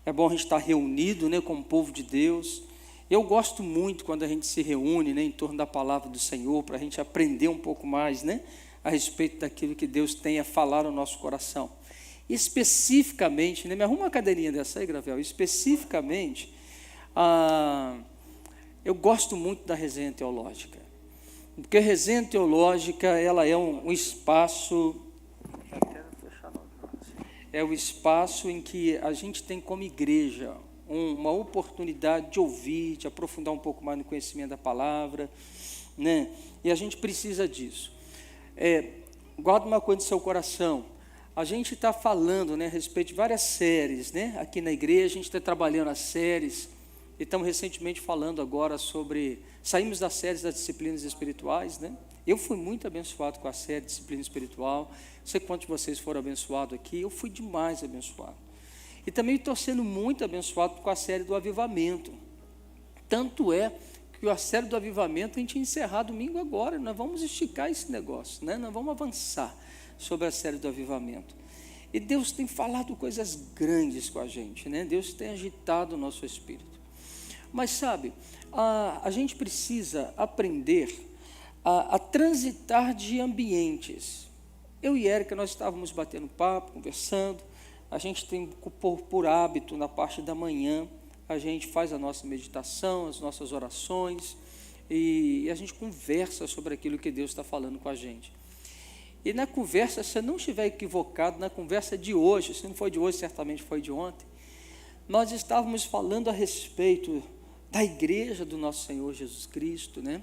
É bom a gente estar reunido, né, como povo de Deus. Eu gosto muito quando a gente se reúne, né, em torno da palavra do Senhor, para a gente aprender um pouco mais, né, a respeito daquilo que Deus tem a falar no nosso coração. Especificamente, né, me arruma uma cadeirinha dessa aí, Gravel. Especificamente, eu gosto muito da resenha teológica, porque a resenha teológica, ela é um espaço, é o espaço em que a gente tem como igreja uma oportunidade de ouvir, de aprofundar um pouco mais no conhecimento da palavra, né? E a gente precisa disso. Guarda uma coisa no seu coração. A gente está falando, né, a respeito de várias séries, né? Aqui na igreja a gente está trabalhando as séries. E estamos recentemente falando agora sobre... Saímos das séries das disciplinas espirituais, né? Eu fui muito abençoado com a série de disciplina espiritual. Não sei quantos de vocês foram abençoados aqui. Eu fui demais abençoado. E também estou sendo muito abençoado com a série do avivamento. Tanto é que a série do avivamento a gente encerrar domingo agora. Nós vamos esticar esse negócio, né? Nós vamos avançar sobre a série do avivamento. E Deus tem falado coisas grandes com a gente, né? Deus tem agitado o nosso espírito. Mas sabe, a gente precisa aprender a transitar de ambientes. Eu e Érica, nós estávamos batendo papo, conversando. A gente tem por hábito, na parte da manhã, a gente faz a nossa meditação, as nossas orações, e a gente conversa sobre aquilo que Deus está falando com a gente. E na conversa, se eu não estiver equivocado, na conversa de hoje, se não foi de hoje, certamente foi de ontem, nós estávamos falando a respeito da igreja do nosso Senhor Jesus Cristo, né?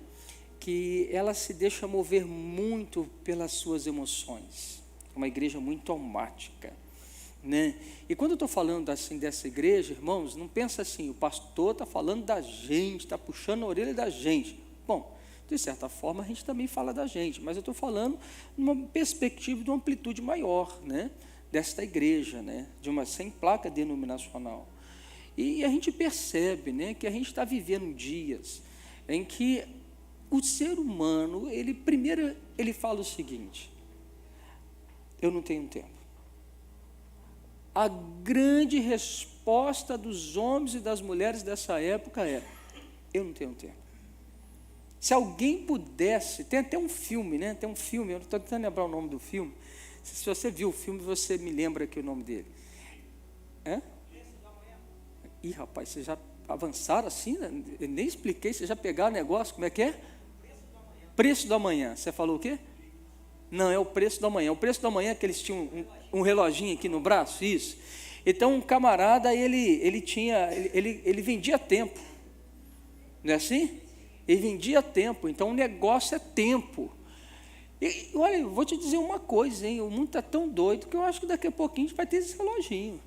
Que ela se deixa mover muito pelas suas emoções, uma igreja muito almática, né? E quando eu estou falando assim dessa igreja, irmãos, não pensa assim, o pastor está falando da gente, está puxando a orelha da gente. Bom, de certa forma a gente também fala da gente, mas eu estou falando numa perspectiva de uma amplitude maior, né? Desta igreja, né? De uma sem placa denominacional. E a gente percebe, né, que a gente está vivendo dias em que o ser humano, primeiro ele fala o seguinte: eu não tenho tempo. A grande resposta dos homens e das mulheres dessa época é: eu não tenho tempo. Se alguém pudesse, tem até um filme, né? Tem um filme, eu não estou tentando lembrar o nome do filme. Se você viu o filme, você me lembra aqui o nome dele. Ih, rapaz, vocês já avançaram assim, né? Eu nem expliquei, vocês já pegaram o negócio, como é que é? Preço do Amanhã. Você falou o quê? Não, é o Preço do Amanhã. O Preço do Amanhã é que eles tinham um reloginho aqui no braço, isso. Então, um camarada, ele vendia tempo. Não é assim? Ele vendia tempo. Então, o negócio é tempo. E, olha, eu vou te dizer uma coisa, hein? O mundo está tão doido que eu acho que daqui a pouquinho a gente vai ter esse reloginho.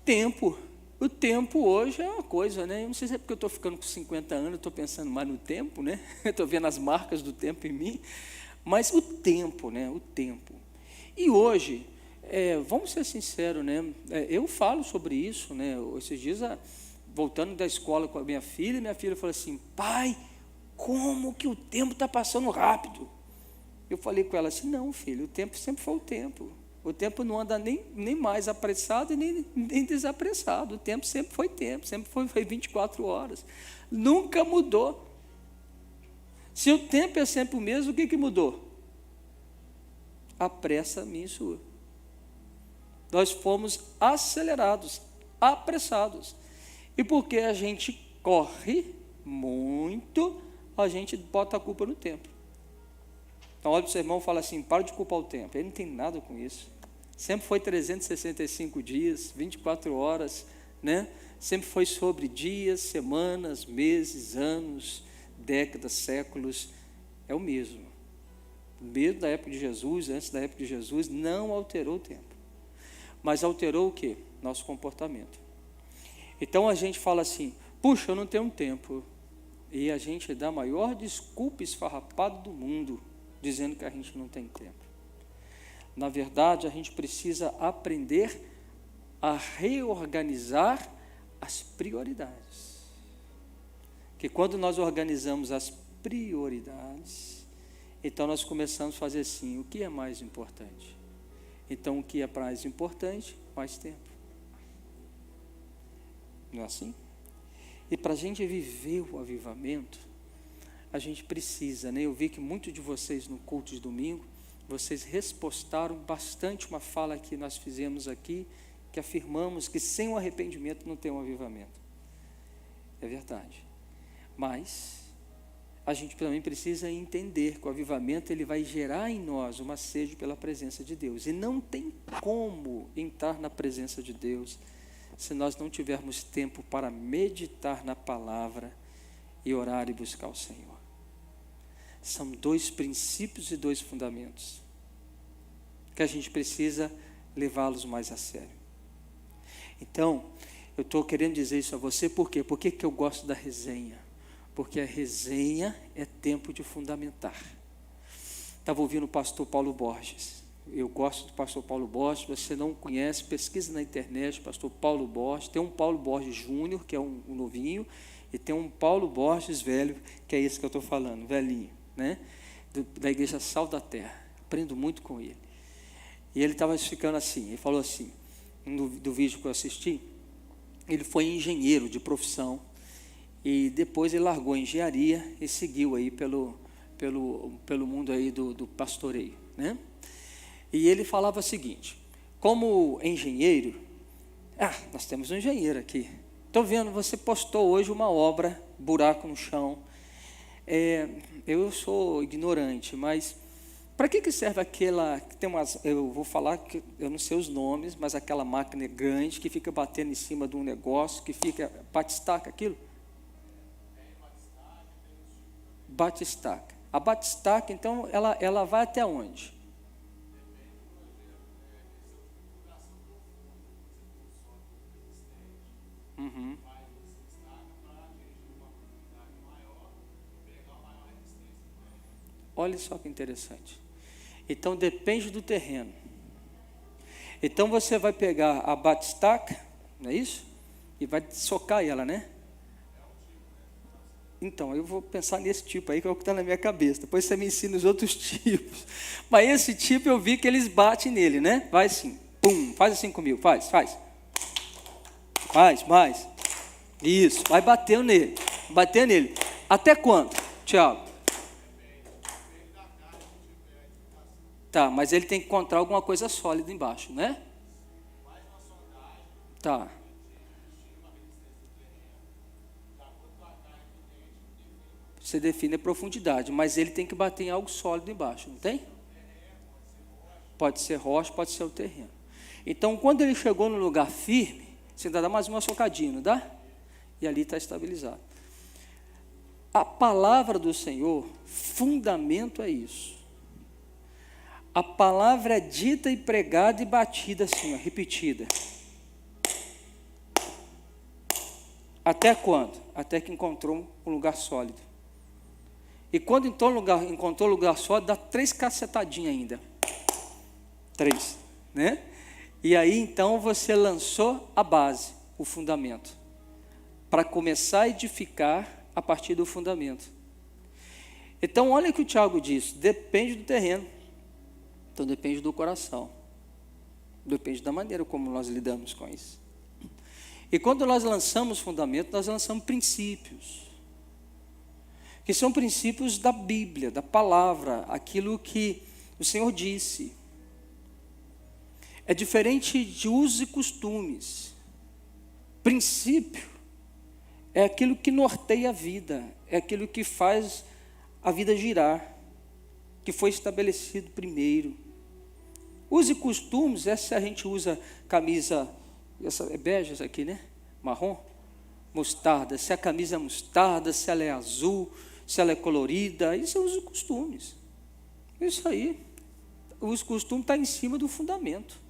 Tempo. O tempo hoje é uma coisa, né? Eu não sei se é porque eu estou ficando com 50 anos, eu estou pensando mais no tempo, né? Eu estou vendo as marcas do tempo em mim. Mas o tempo, né? O tempo. E hoje, vamos ser sinceros, né? Eu falo sobre isso, né? Esses dias, voltando da escola com a minha filha falou assim: pai, como que o tempo está passando rápido? Eu falei com ela assim: não, filho, o tempo sempre foi o tempo. O tempo não anda nem mais apressado e nem desapressado. O tempo, sempre foi 24 horas. Nunca mudou. Se o tempo é sempre o mesmo, o que mudou? A pressa minha e sua. Nós fomos acelerados, apressados. E porque a gente corre muito, a gente bota a culpa no tempo. Então olha para o seu irmão e fala assim: para de culpar o tempo. Ele não tem nada com isso. Sempre foi 365 dias, 24 horas, né? Sempre foi sobre dias, semanas, meses, anos, décadas, séculos. É o mesmo. Mesmo da época de Jesus, antes da época de Jesus, não alterou o tempo. Mas alterou o quê? Nosso comportamento. Então a gente fala assim: puxa, eu não tenho tempo. E a gente dá a maior desculpa esfarrapada do mundo, dizendo que a gente não tem tempo. Na verdade, a gente precisa aprender a reorganizar as prioridades. Que quando nós organizamos as prioridades, então nós começamos a fazer assim: o que é mais importante? Então, o que é mais importante? Mais tempo. Não é assim? E para a gente viver o avivamento, a gente precisa, né? Eu vi que muitos de vocês no culto de domingo, vocês respostaram bastante uma fala que nós fizemos aqui, que afirmamos que sem o arrependimento não tem um avivamento. É verdade. Mas a gente também precisa entender que o avivamento ele vai gerar em nós uma sede pela presença de Deus. E não tem como entrar na presença de Deus se nós não tivermos tempo para meditar na palavra e orar e buscar o Senhor. São 2 princípios e 2 fundamentos que a gente precisa levá-los mais a sério. Então, eu estou querendo dizer isso a você, por quê? Por que eu gosto da resenha? Porque a resenha é tempo de fundamentar. Estava ouvindo o pastor Paulo Borges. Eu gosto do pastor Paulo Borges. Se você não conhece, pesquisa na internet, pastor Paulo Borges. Tem um Paulo Borges Júnior, que é um novinho, e tem um Paulo Borges velho, que é esse que eu estou falando, velhinho, né? Da igreja Sal da Terra. Aprendo muito com ele. E ele estava explicando assim, ele falou assim, do vídeo que eu assisti, ele foi engenheiro de profissão, e depois ele largou a engenharia e seguiu aí pelo mundo aí do pastoreio, né? E ele falava o seguinte, como engenheiro, nós temos um engenheiro aqui, estou vendo, você postou hoje uma obra, buraco no chão, eu sou ignorante, mas para que serve aquela, tem umas, eu vou falar que eu não sei os nomes, mas aquela máquina grande que fica batendo em cima de um negócio, que fica, bate-estaca aquilo? Bate-estaca. A bate-estaca, então, ela vai até onde? Uhum. Olha só que interessante. Então, depende do terreno. Então, você vai pegar a bate-estaca, não é isso? E vai socar ela, né? Então, eu vou pensar nesse tipo aí, que é o que está na minha cabeça. Depois você me ensina os outros tipos. Mas esse tipo eu vi que eles batem nele, né? Vai assim, pum, faz assim comigo, faz. Mais. Isso, vai batendo nele. Até quando, Tiago? Tá, mas ele tem que encontrar alguma coisa sólida embaixo, né? Tá. Você define a profundidade, mas ele tem que bater em algo sólido embaixo, não tem? Pode ser rocha, pode ser o terreno. Então, quando ele chegou no lugar firme, você ainda dá mais uma socadinha, não dá? E ali está estabilizado. A palavra do Senhor, fundamento é isso. A palavra é dita e pregada e batida assim, repetida. Até quando? Até que encontrou um lugar sólido. E quando encontrou lugar sólido, dá 3 cacetadinhas ainda. 3, né? E aí, então, você lançou a base, o fundamento, para começar a edificar a partir do fundamento. Então, olha o que o Tiago disse, depende do terreno. Então, depende do coração. Depende da maneira como nós lidamos com isso. E quando nós lançamos fundamento, nós lançamos princípios. Que são princípios da Bíblia, da palavra, aquilo que o Senhor disse. É diferente de usos e costumes. Princípio é aquilo que norteia a vida, é aquilo que faz a vida girar, que foi estabelecido primeiro. Usos e costumes, se a gente usa camisa, essa é bege essa aqui, né? Marrom? Mostarda, se a camisa é mostarda, se ela é azul, se ela é colorida, isso é usos e costumes. Isso aí, o uso e costume está em cima do fundamento.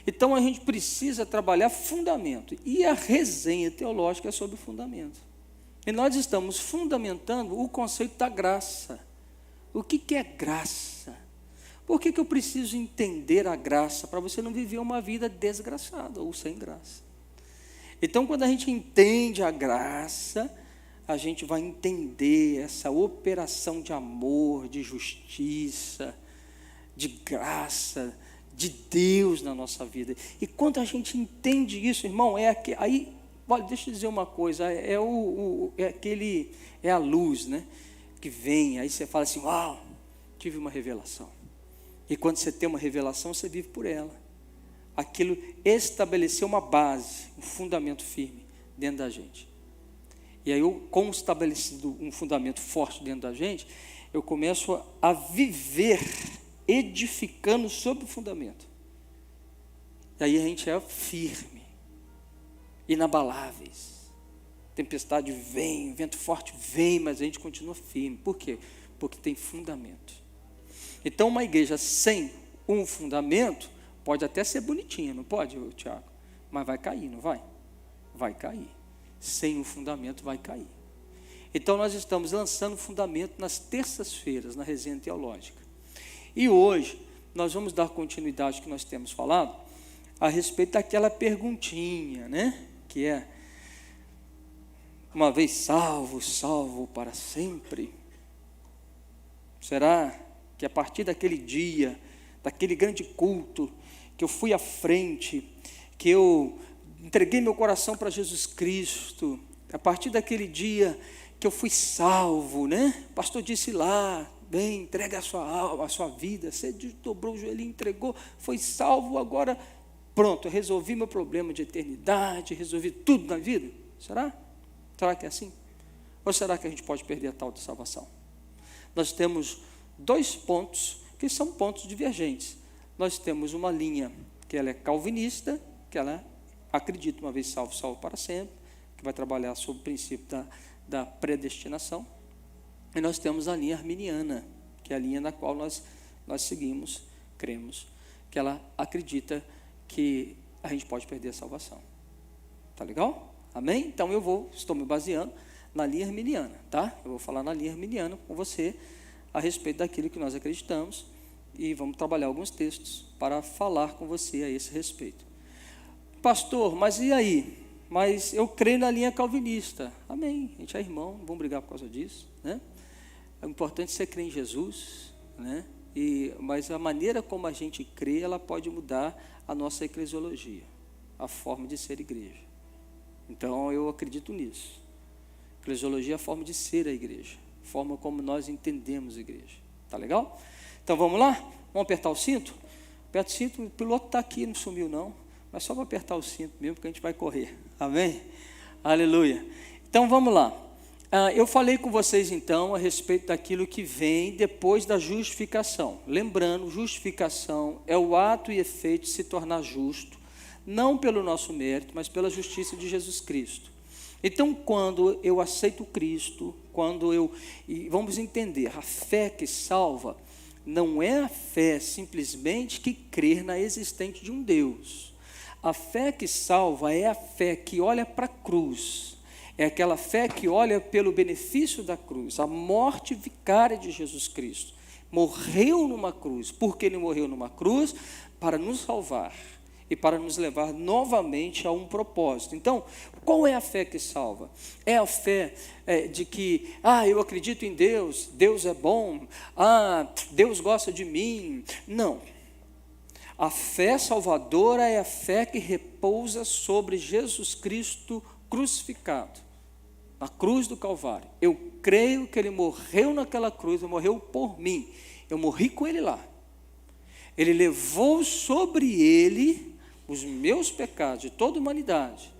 Então a gente precisa trabalhar fundamento, e a resenha teológica é sobre o fundamento. E nós estamos fundamentando o conceito da graça. O que é graça? Por que eu preciso entender a graça? Para você não viver uma vida desgraçada ou sem graça. Então, quando a gente entende a graça, a gente vai entender essa operação de amor, de justiça, de graça, de Deus na nossa vida. E quando a gente entende isso, irmão, aí Olha, deixa eu dizer uma coisa, é a luz, né? Que vem, aí você fala assim, uau, tive uma revelação. E quando você tem uma revelação, você vive por ela. Aquilo estabeleceu uma base, um fundamento firme dentro da gente. E aí, com estabelecido um fundamento forte dentro da gente, eu começo a viver edificando sobre o fundamento. E aí a gente é firme, inabaláveis. Tempestade vem, vento forte vem, mas a gente continua firme. Por quê? Porque tem fundamento. Então, uma igreja sem um fundamento pode até ser bonitinha, não pode, Tiago? Mas vai cair, não vai? Vai cair. Sem um fundamento vai cair. Então, nós estamos lançando fundamento nas terças-feiras, na resenha teológica. E hoje, nós vamos dar continuidade ao que nós temos falado a respeito daquela perguntinha, né? Que é, uma vez salvo, salvo para sempre? Será que a partir daquele dia, daquele grande culto, que eu fui à frente, que eu entreguei meu coração para Jesus Cristo, a partir daquele dia que eu fui salvo, né? O pastor disse lá, bem, entrega a sua alma, a sua vida, você dobrou o joelho, entregou, foi salvo, agora pronto, eu resolvi meu problema de eternidade, resolvi tudo na vida. Será? Será que é assim? Ou será que a gente pode perder a tal de salvação? Nós temos 2 pontos que são pontos divergentes. Nós temos uma linha que ela é calvinista, que ela acredita uma vez salvo, salvo para sempre, que vai trabalhar sobre o princípio da predestinação. E nós temos a linha arminiana, que é a linha na qual nós seguimos, cremos, que ela acredita que a gente pode perder a salvação. Tá legal? Amém? Então estou me baseando na linha arminiana, tá? Eu vou falar na linha arminiana com você a respeito daquilo que nós acreditamos e vamos trabalhar alguns textos para falar com você a esse respeito. Pastor, mas e aí? Mas eu creio na linha calvinista. Amém, a gente é irmão, não vamos brigar por causa disso, né? É importante você crer em Jesus, né? Mas a maneira como a gente crê, ela pode mudar a nossa eclesiologia, a forma de ser igreja. Então, eu acredito nisso. Eclesiologia é a forma de ser a igreja, a forma como nós entendemos a igreja. Tá legal? Então, vamos lá? Vamos apertar o cinto? Aperta o cinto, o piloto está aqui, não sumiu não, mas só para apertar o cinto mesmo, porque a gente vai correr. Amém? Aleluia. Então, vamos lá. Eu falei com vocês, então, a respeito daquilo que vem depois da justificação. Lembrando, justificação é o ato e efeito de se tornar justo, não pelo nosso mérito, mas pela justiça de Jesus Cristo. Então, quando eu aceito Cristo, e vamos entender, a fé que salva não é a fé simplesmente que crer na existência de um Deus. A fé que salva é a fé que olha para a cruz. É aquela fé que olha pelo benefício da cruz, a morte vicária de Jesus Cristo. Morreu numa cruz. Por que ele morreu numa cruz? Para nos salvar e para nos levar novamente a um propósito. Então, qual é a fé que salva? É a fé de que, eu acredito em Deus, Deus é bom, Deus gosta de mim. Não. A fé salvadora é a fé que repousa sobre Jesus Cristo crucificado, na cruz do Calvário. Eu creio que ele morreu naquela cruz, ele morreu por mim. Eu morri com ele lá. Ele levou sobre ele os meus pecados, de toda a humanidade.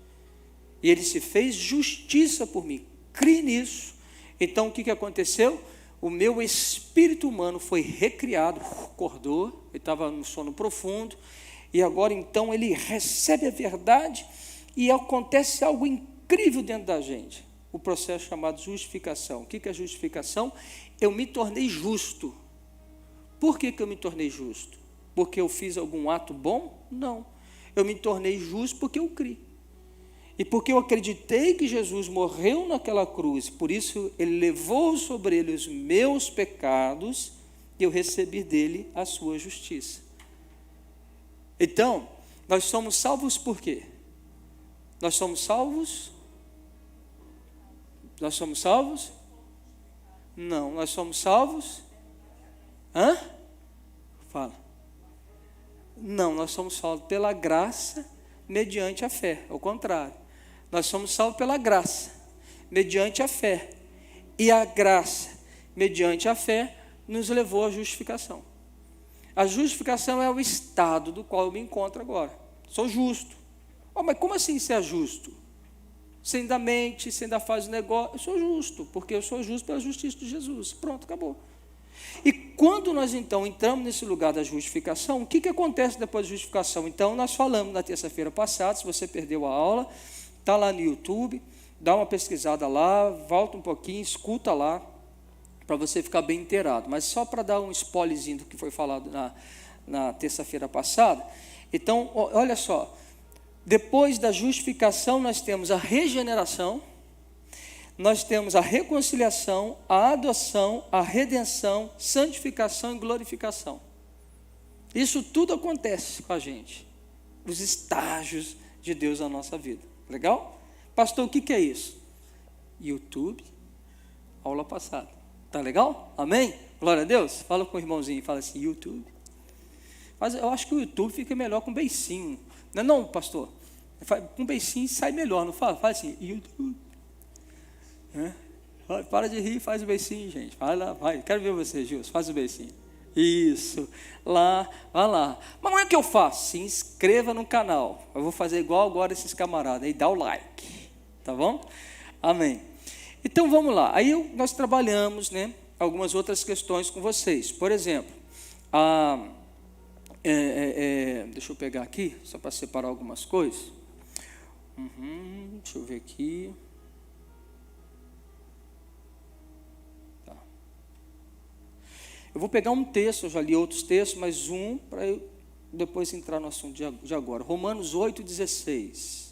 E ele se fez justiça por mim. Crie nisso. Então, o que aconteceu? O meu espírito humano foi recriado, acordou, ele estava no sono profundo, e agora, então, ele recebe a verdade, e acontece algo incrível dentro da gente. O processo chamado justificação. O que é justificação? Eu me tornei justo. Por que eu me tornei justo? Porque eu fiz algum ato bom? Não. Eu me tornei justo porque eu criei. E porque eu acreditei que Jesus morreu naquela cruz, por isso ele levou sobre ele os meus pecados, e eu recebi dele a sua justiça. Então, nós somos salvos por quê? Nós somos salvos? Nós somos salvos? Não, nós somos salvos? Fala. Não, nós somos salvos pela graça mediante a fé, ao contrário. Nós somos salvos pela graça, mediante a fé. E a graça, mediante a fé, nos levou à justificação. A justificação é o estado do qual eu me encontro agora. Sou justo. Oh, mas como assim ser justo? Você ainda mente, você ainda faz o negócio. Eu sou justo, porque eu sou justo pela justiça de Jesus. Pronto, acabou. E quando nós então entramos nesse lugar da justificação, o que acontece depois da justificação? Então nós falamos na terça-feira passada, se você perdeu a aula, está lá no YouTube, dá uma pesquisada lá, volta um pouquinho, escuta lá, para você ficar bem inteirado. Mas só para dar um spoilerzinho do que foi falado na terça-feira passada. Então, olha só, depois da justificação nós temos a regeneração, nós temos a reconciliação, a adoção, a redenção, santificação e glorificação. Isso tudo acontece com a gente, os estágios de Deus na nossa vida. Legal? Pastor, o que é isso? YouTube, aula passada. Tá legal? Amém? Glória a Deus. Fala com o irmãozinho, fala assim, YouTube. Mas eu acho que o YouTube fica melhor com beicinho. Não é não, pastor? Com beicinho sai melhor, não fala? Fala assim, YouTube. Para de rir, faz o beicinho, gente. Vai lá, vai. Quero ver você, Gilson. Faz o beicinho. Isso. Lá, vai lá. Mas como é que eu faço? Se inscreva no canal. Eu vou fazer igual agora esses camaradas. Aí dá o like. Tá bom? Amém. Então vamos lá. Aí nós trabalhamos, né, algumas outras questões com vocês. Por exemplo, deixa eu pegar aqui, só para separar algumas coisas. Deixa eu ver aqui. Eu vou pegar um texto, eu já li outros textos, mas um para eu depois entrar no assunto de agora. Romanos 8,16.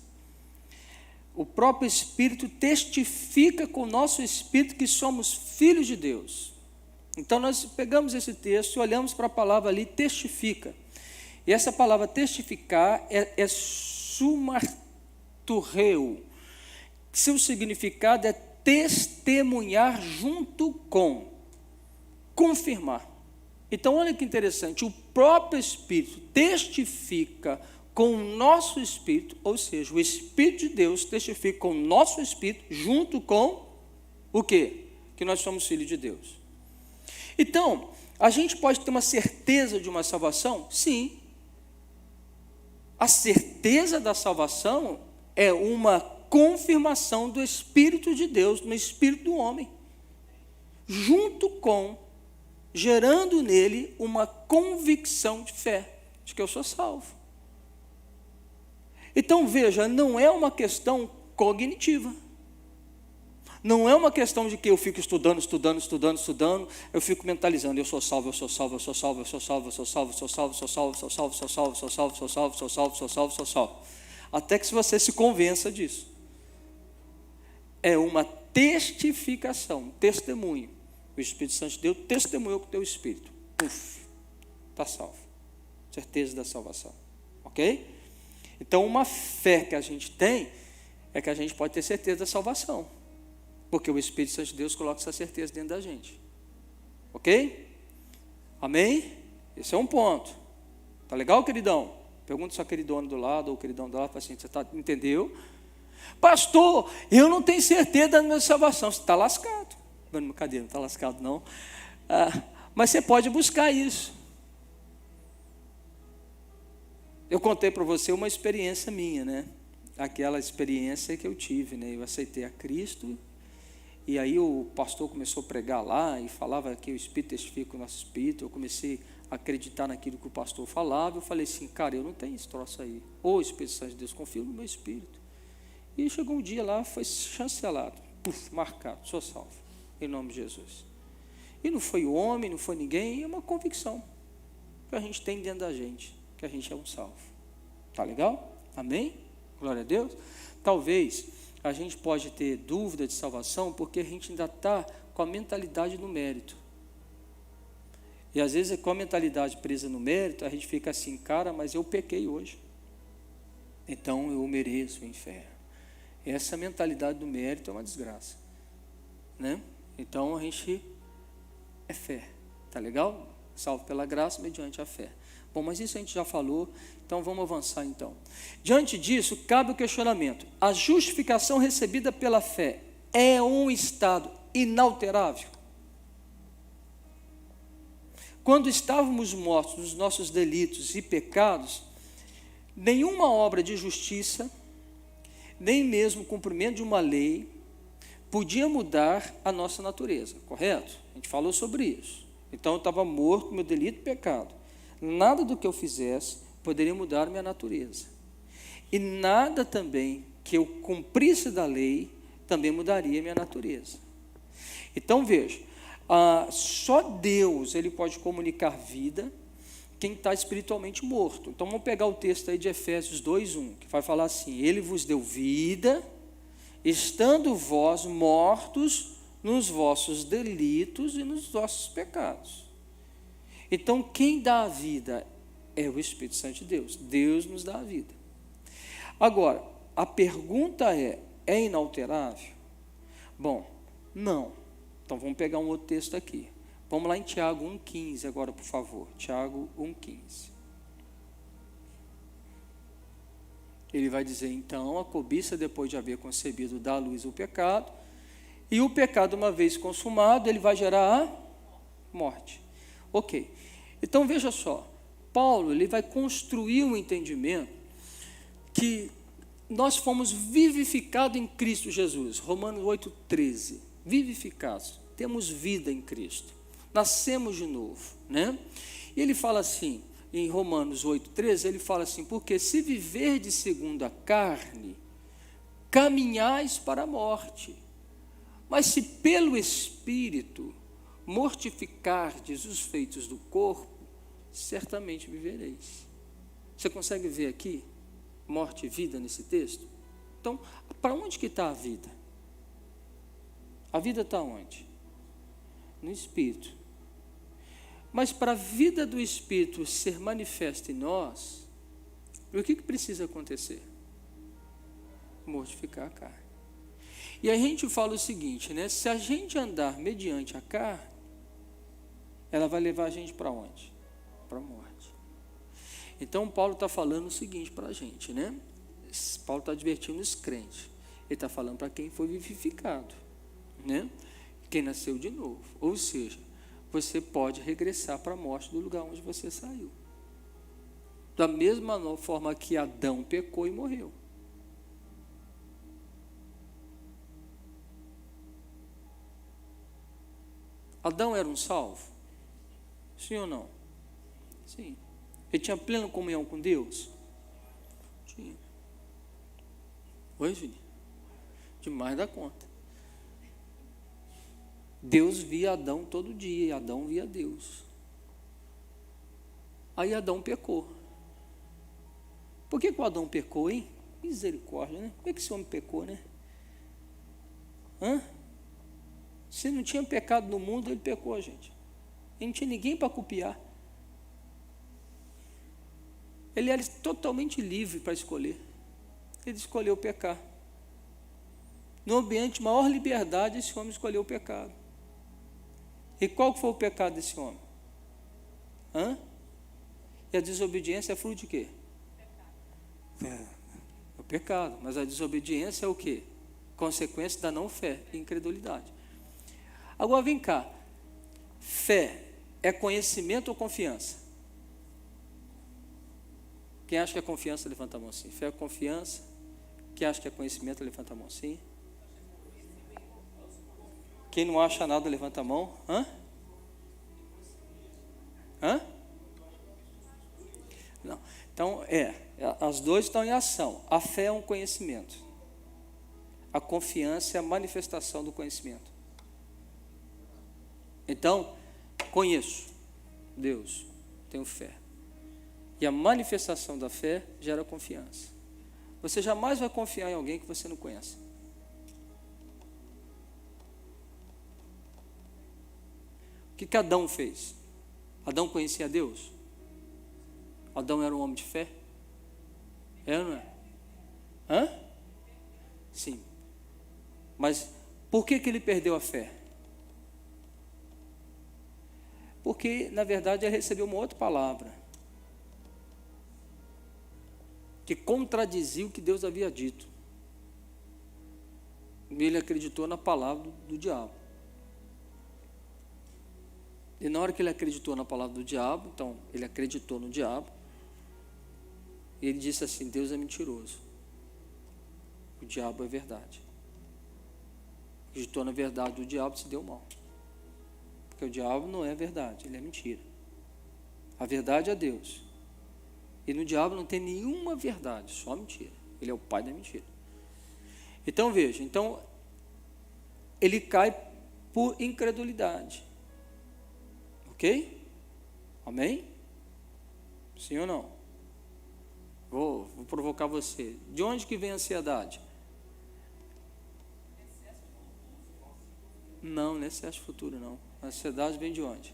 O próprio Espírito testifica com o nosso Espírito que somos filhos de Deus. Então nós pegamos esse texto e olhamos para a palavra ali, testifica. E essa palavra testificar é sumarturreu. Seu significado é testemunhar junto com. Confirmar. Então olha que interessante, o próprio Espírito testifica com o nosso Espírito, ou seja, o Espírito de Deus testifica com o nosso Espírito, junto com o quê? Que nós somos filhos de Deus. Então, a gente pode ter uma certeza de uma salvação? Sim. A certeza da salvação é uma confirmação do Espírito de Deus no Espírito do homem, junto com gerando nele uma convicção de fé, de que eu sou salvo. Então veja, não é uma questão cognitiva, não é uma questão de que eu fico estudando, eu fico mentalizando, eu sou salvo, até que você se convença disso. É uma testificação, testemunho. O Espírito Santo de Deus testemunhou com o teu espírito. Está salvo. Certeza da salvação. Ok? Então, uma fé que a gente tem é que a gente pode ter certeza da salvação. Porque o Espírito Santo de Deus coloca essa certeza dentro da gente. Ok? Amém? Esse é um ponto. Tá legal, queridão? Pergunta se a queridona do lado ou o queridão do lado, fala assim, você entendeu? Pastor, eu não tenho certeza da minha salvação. Você está lascado. Brincadeira, não está lascado não. Mas você pode buscar isso. Eu contei para você uma experiência minha, né? Aquela experiência que eu tive, né? Eu aceitei a Cristo, e aí o pastor começou a pregar lá, e falava que o Espírito testifica o nosso Espírito. Eu comecei a acreditar naquilo que o pastor falava. Eu falei assim, cara, eu não tenho esse troço aí. Ô Espírito Santo de Deus, confio no meu Espírito. E chegou um dia lá, foi chancelado, marcado, sou salvo. Em nome de Jesus. E não foi o homem, não foi ninguém, é uma convicção que a gente tem dentro da gente, que a gente é um salvo. Tá legal? Amém? Glória a Deus. Talvez a gente pode ter dúvida de salvação porque a gente ainda está com a mentalidade no mérito. E às vezes com a mentalidade presa no mérito, a gente fica assim, cara, mas eu pequei hoje, então eu mereço o inferno. Essa mentalidade do mérito é uma desgraça, né? Então a gente é fé, tá legal? Salvo pela graça mediante a fé. Bom, mas isso a gente já falou, então vamos avançar então. Diante disso, cabe o questionamento. A justificação recebida pela fé é um estado inalterável? Quando estávamos mortos nos nossos delitos e pecados, nenhuma obra de justiça, nem mesmo o cumprimento de uma lei, podia mudar a nossa natureza, correto? A gente falou sobre isso. Então eu estava morto no meu delito e pecado. Nada do que eu fizesse poderia mudar minha natureza. E nada também que eu cumprisse da lei também mudaria minha natureza. Então veja, só Deus ele pode comunicar vida quem está espiritualmente morto. Então vamos pegar o texto aí de Efésios 2:1, que vai falar assim: Ele vos deu vida, estando vós mortos nos vossos delitos e nos vossos pecados. Então quem dá a vida é o Espírito Santo de Deus. Deus nos dá a vida. Agora, a pergunta é inalterável? Bom, não. Então vamos pegar um outro texto aqui. Vamos lá em Tiago 1,15 agora, por favor. Tiago 1,15. Ele vai dizer, então, a cobiça, depois de haver concebido, dá à luz o pecado, e o pecado, uma vez consumado, ele vai gerar a morte. Ok. Então, veja só. Paulo, ele vai construir um entendimento que nós fomos vivificados em Cristo Jesus. Romanos 8,13. Vivificados. Temos vida em Cristo. Nascemos de novo, né? E ele fala assim, em Romanos 8,13, ele fala assim, porque se viverdes segundo a carne, caminhais para a morte. Mas se pelo Espírito mortificardes os feitos do corpo, certamente vivereis. Você consegue ver aqui morte e vida nesse texto? Então, para onde que está a vida? A vida está onde? No Espírito. Mas para a vida do Espírito ser manifesta em nós, o que precisa acontecer? Mortificar a carne. E a gente fala o seguinte, né? Se a gente andar mediante a carne, ela vai levar a gente para onde? Para a morte. Então Paulo está falando o seguinte para a gente, né? Paulo está advertindo os crentes. Ele está falando para quem foi vivificado, né? Quem nasceu de novo. Ou seja, você pode regressar para a morte do lugar onde você saiu. Da mesma forma que Adão pecou e morreu. Adão era um salvo? Sim ou não? Sim. Ele tinha plena comunhão com Deus? Tinha. Oi, Juninho? Demais da conta. Deus via Adão todo dia, e Adão via Deus. Aí Adão pecou. Por que o Adão pecou, hein? Misericórdia, né? Por que esse homem pecou, né? Se não tinha pecado no mundo, ele pecou, gente. Ele não tinha ninguém para copiar. Ele era totalmente livre para escolher. Ele escolheu pecar. No ambiente de maior liberdade, esse homem escolheu o pecado. E qual foi o pecado desse homem? E a desobediência é fruto de quê? É o pecado. Mas a desobediência é o quê? Consequência da não fé e incredulidade. Agora vem cá. Fé é conhecimento ou confiança? Quem acha que é confiança, levanta a mão assim. Fé é confiança. Quem acha que é conhecimento, levanta a mão assim. Quem não acha nada, levanta a mão. Não. Então, as duas estão em ação. A fé é um conhecimento. A confiança é a manifestação do conhecimento. Então, conheço Deus, tenho fé. E a manifestação da fé gera confiança. Você jamais vai confiar em alguém que você não conhece. O que Adão fez? Adão conhecia Deus? Adão era um homem de fé? Era ou não é? Sim. Mas por que ele perdeu a fé? Porque, na verdade, ele recebeu uma outra palavra. que contradizia o que Deus havia dito. Ele acreditou na palavra do diabo. E na hora que ele acreditou na palavra do diabo, então ele acreditou no diabo, e ele disse assim: Deus é mentiroso, o diabo é verdade. Acreditou na verdade do diabo, se deu mal, porque o diabo não é verdade, ele é mentira. A verdade é Deus, e no diabo não tem nenhuma verdade, só mentira. Ele é o pai da mentira. Então veja, ele cai por incredulidade. Ok? Amém? Sim ou não? Vou provocar você. De onde que vem a ansiedade? Não é excesso futuro, não. A ansiedade vem de onde?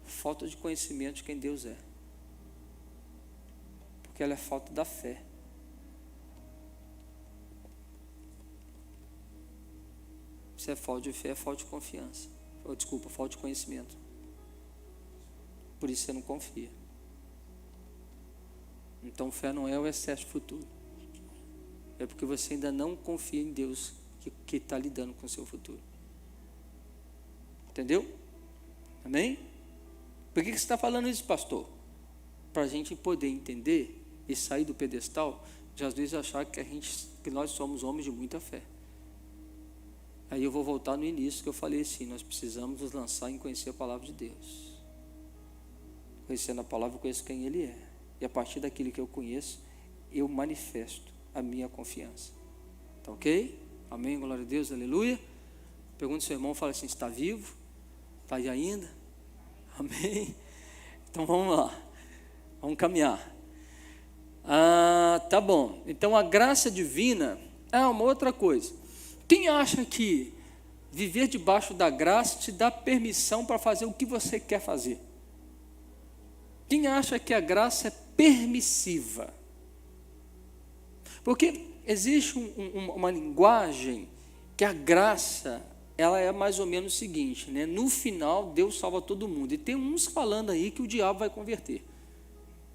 Falta de conhecimento de quem Deus é. Porque ela é falta da fé. Se é falta de fé, é falta de confiança. Desculpa, falta de conhecimento. Por isso você não confia. Então fé não é o excesso futuro. É porque você ainda não confia em Deus que está lidando com o seu futuro. Entendeu? Amém? Por que você está falando isso, pastor? Para a gente poder entender e sair do pedestal de às vezes achar que nós somos homens de muita fé. Aí eu vou voltar no início que eu falei assim: nós precisamos nos lançar em conhecer a palavra de Deus. Conhecendo a palavra, eu conheço quem Ele é. E a partir daquilo que eu conheço, eu manifesto a minha confiança. Tá ok? Amém, glória a Deus, aleluia. Pergunta ao seu irmão, fala assim: está vivo? Está aí ainda? Amém? Então vamos lá, vamos caminhar. Tá bom. Então a graça divina é uma outra coisa. Quem acha que viver debaixo da graça te dá permissão para fazer o que você quer fazer? Quem acha que a graça é permissiva? Porque existe uma linguagem que a graça, ela é mais ou menos o seguinte, né? No final, Deus salva todo mundo. E tem uns falando aí que o diabo vai converter.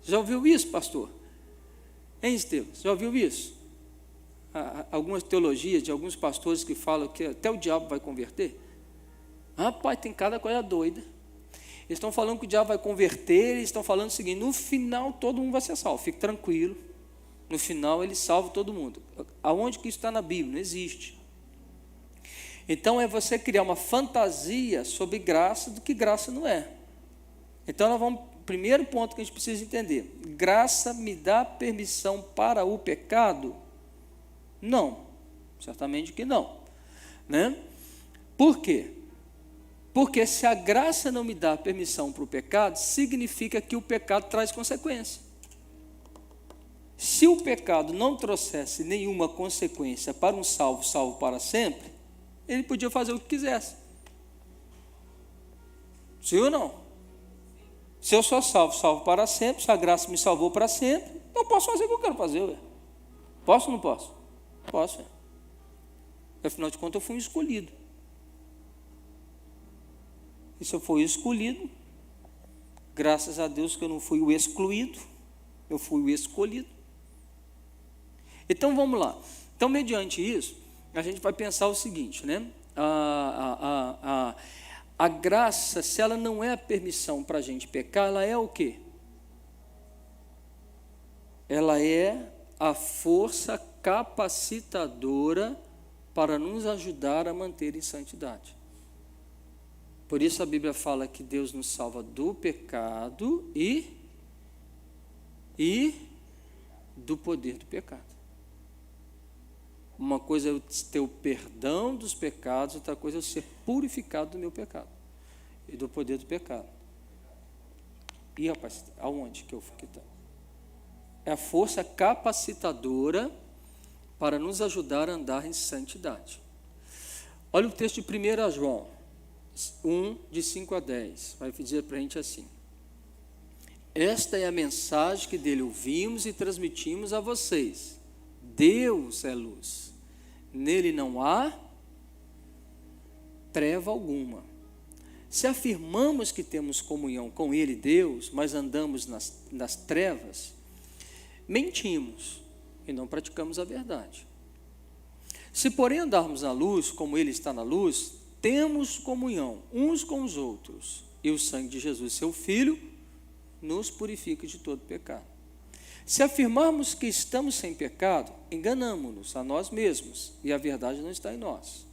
Já ouviu isso, pastor? Hein, Estevam? Já ouviu isso? Algumas teologias de alguns pastores que falam que até o diabo vai converter. Rapaz, tem cada coisa doida. Eles estão falando que o diabo vai converter, eles estão falando o seguinte: no final todo mundo vai ser salvo, fique tranquilo, no final ele salva todo mundo. Aonde que isso está na Bíblia? Não existe. Então é você criar uma fantasia sobre graça do que graça não é. Então nós vamos, primeiro ponto que a gente precisa entender: graça me dá permissão para o pecado? Não, certamente que não, né? Por quê? Porque se a graça não me dá permissão para o pecado, significa que o pecado traz consequência. Se o pecado não trouxesse nenhuma consequência para um salvo para sempre, ele podia fazer o que quisesse. Sim ou não? Se eu sou salvo para sempre, se a graça me salvou para sempre, eu posso fazer o que eu quero fazer, ué. Posso ou não posso? Posso, afinal de contas eu fui escolhido. E se eu fui escolhido, graças a Deus que eu não fui o excluído, eu fui o escolhido. Então vamos lá. Então, mediante isso, a gente vai pensar o seguinte, né? A graça, se ela não é a permissão para a gente pecar, ela é o quê? Ela é a força capacitadora para nos ajudar a manter em santidade. Por isso a Bíblia fala que Deus nos salva do pecado e do poder do pecado. Uma coisa é eu ter o perdão dos pecados, outra coisa é eu ser purificado do meu pecado e do poder do pecado. E rapaz, aonde que eu fiquei? É a força capacitadora para nos ajudar a andar em santidade. Olha o texto de 1 João 1, de 5 a 10. Vai dizer para a gente assim: esta é a mensagem que dele ouvimos e transmitimos a vocês. Deus é luz. Nele não há treva alguma. Se afirmamos que temos comunhão com Ele, Deus, mas andamos nas trevas, mentimos e não praticamos a verdade. Se, porém, andarmos na luz, como Ele está na luz, temos comunhão uns com os outros, e o sangue de Jesus, seu Filho, nos purifica de todo pecado. Se afirmarmos que estamos sem pecado, enganamo-nos a nós mesmos, e a verdade não está em nós.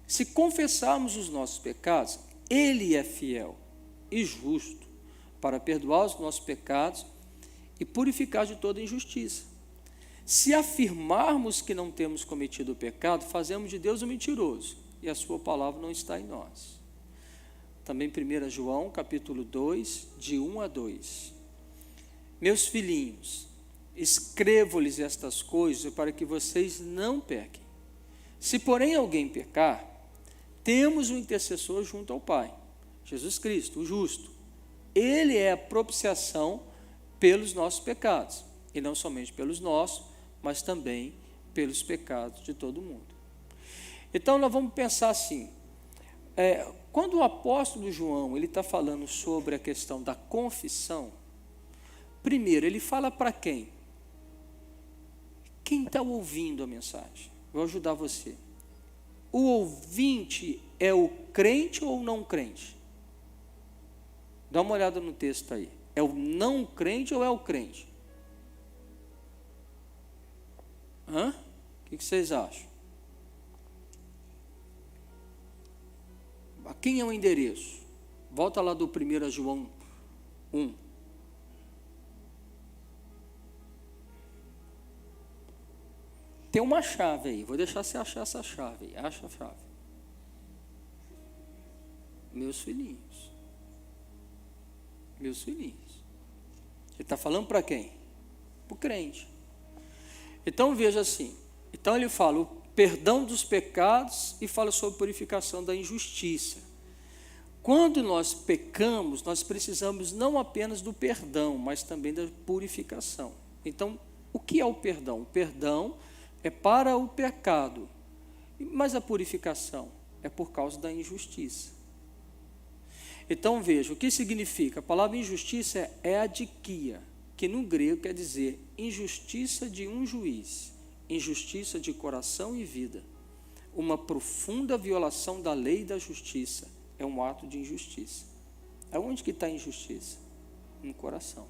Se confessarmos os nossos pecados, Ele é fiel e justo para perdoar os nossos pecados e purificar de toda injustiça. Se afirmarmos que não temos cometido o pecado, fazemos de Deus um mentiroso, e a sua palavra não está em nós. Também 1 João, capítulo 2, de 1 a 2. Meus filhinhos, escrevo-lhes estas coisas para que vocês não pequem. Se, porém, alguém pecar, temos um intercessor junto ao Pai, Jesus Cristo, o justo. Ele é a propiciação pelos nossos pecados, e não somente pelos nossos, mas também pelos pecados de todo mundo. Então, nós vamos pensar assim, quando o apóstolo João ele está falando sobre a questão da confissão, primeiro, ele fala para quem? Quem está ouvindo a mensagem? Vou ajudar você. O ouvinte é o crente ou o não crente? Dá uma olhada no texto aí. É o não crente ou é o crente? O que vocês acham? A quem é o endereço? Volta lá do 1 João 1. Tem uma chave aí, vou deixar você achar essa chave aí. Acha a chave. Meus filhinhos. Meus filhinhos. Ele está falando para quem? Para o crente. Então veja assim, então ele fala o perdão dos pecados e fala sobre purificação da injustiça. Quando nós pecamos, nós precisamos não apenas do perdão, mas também da purificação. Então, o que é o perdão? O perdão é para o pecado, mas a purificação é por causa da injustiça. Então veja, o que significa? A palavra injustiça é adikia, que no grego quer dizer injustiça de um juiz, injustiça de coração e vida. Uma profunda violação da lei e da justiça é um ato de injustiça. Aonde que está a injustiça? No coração.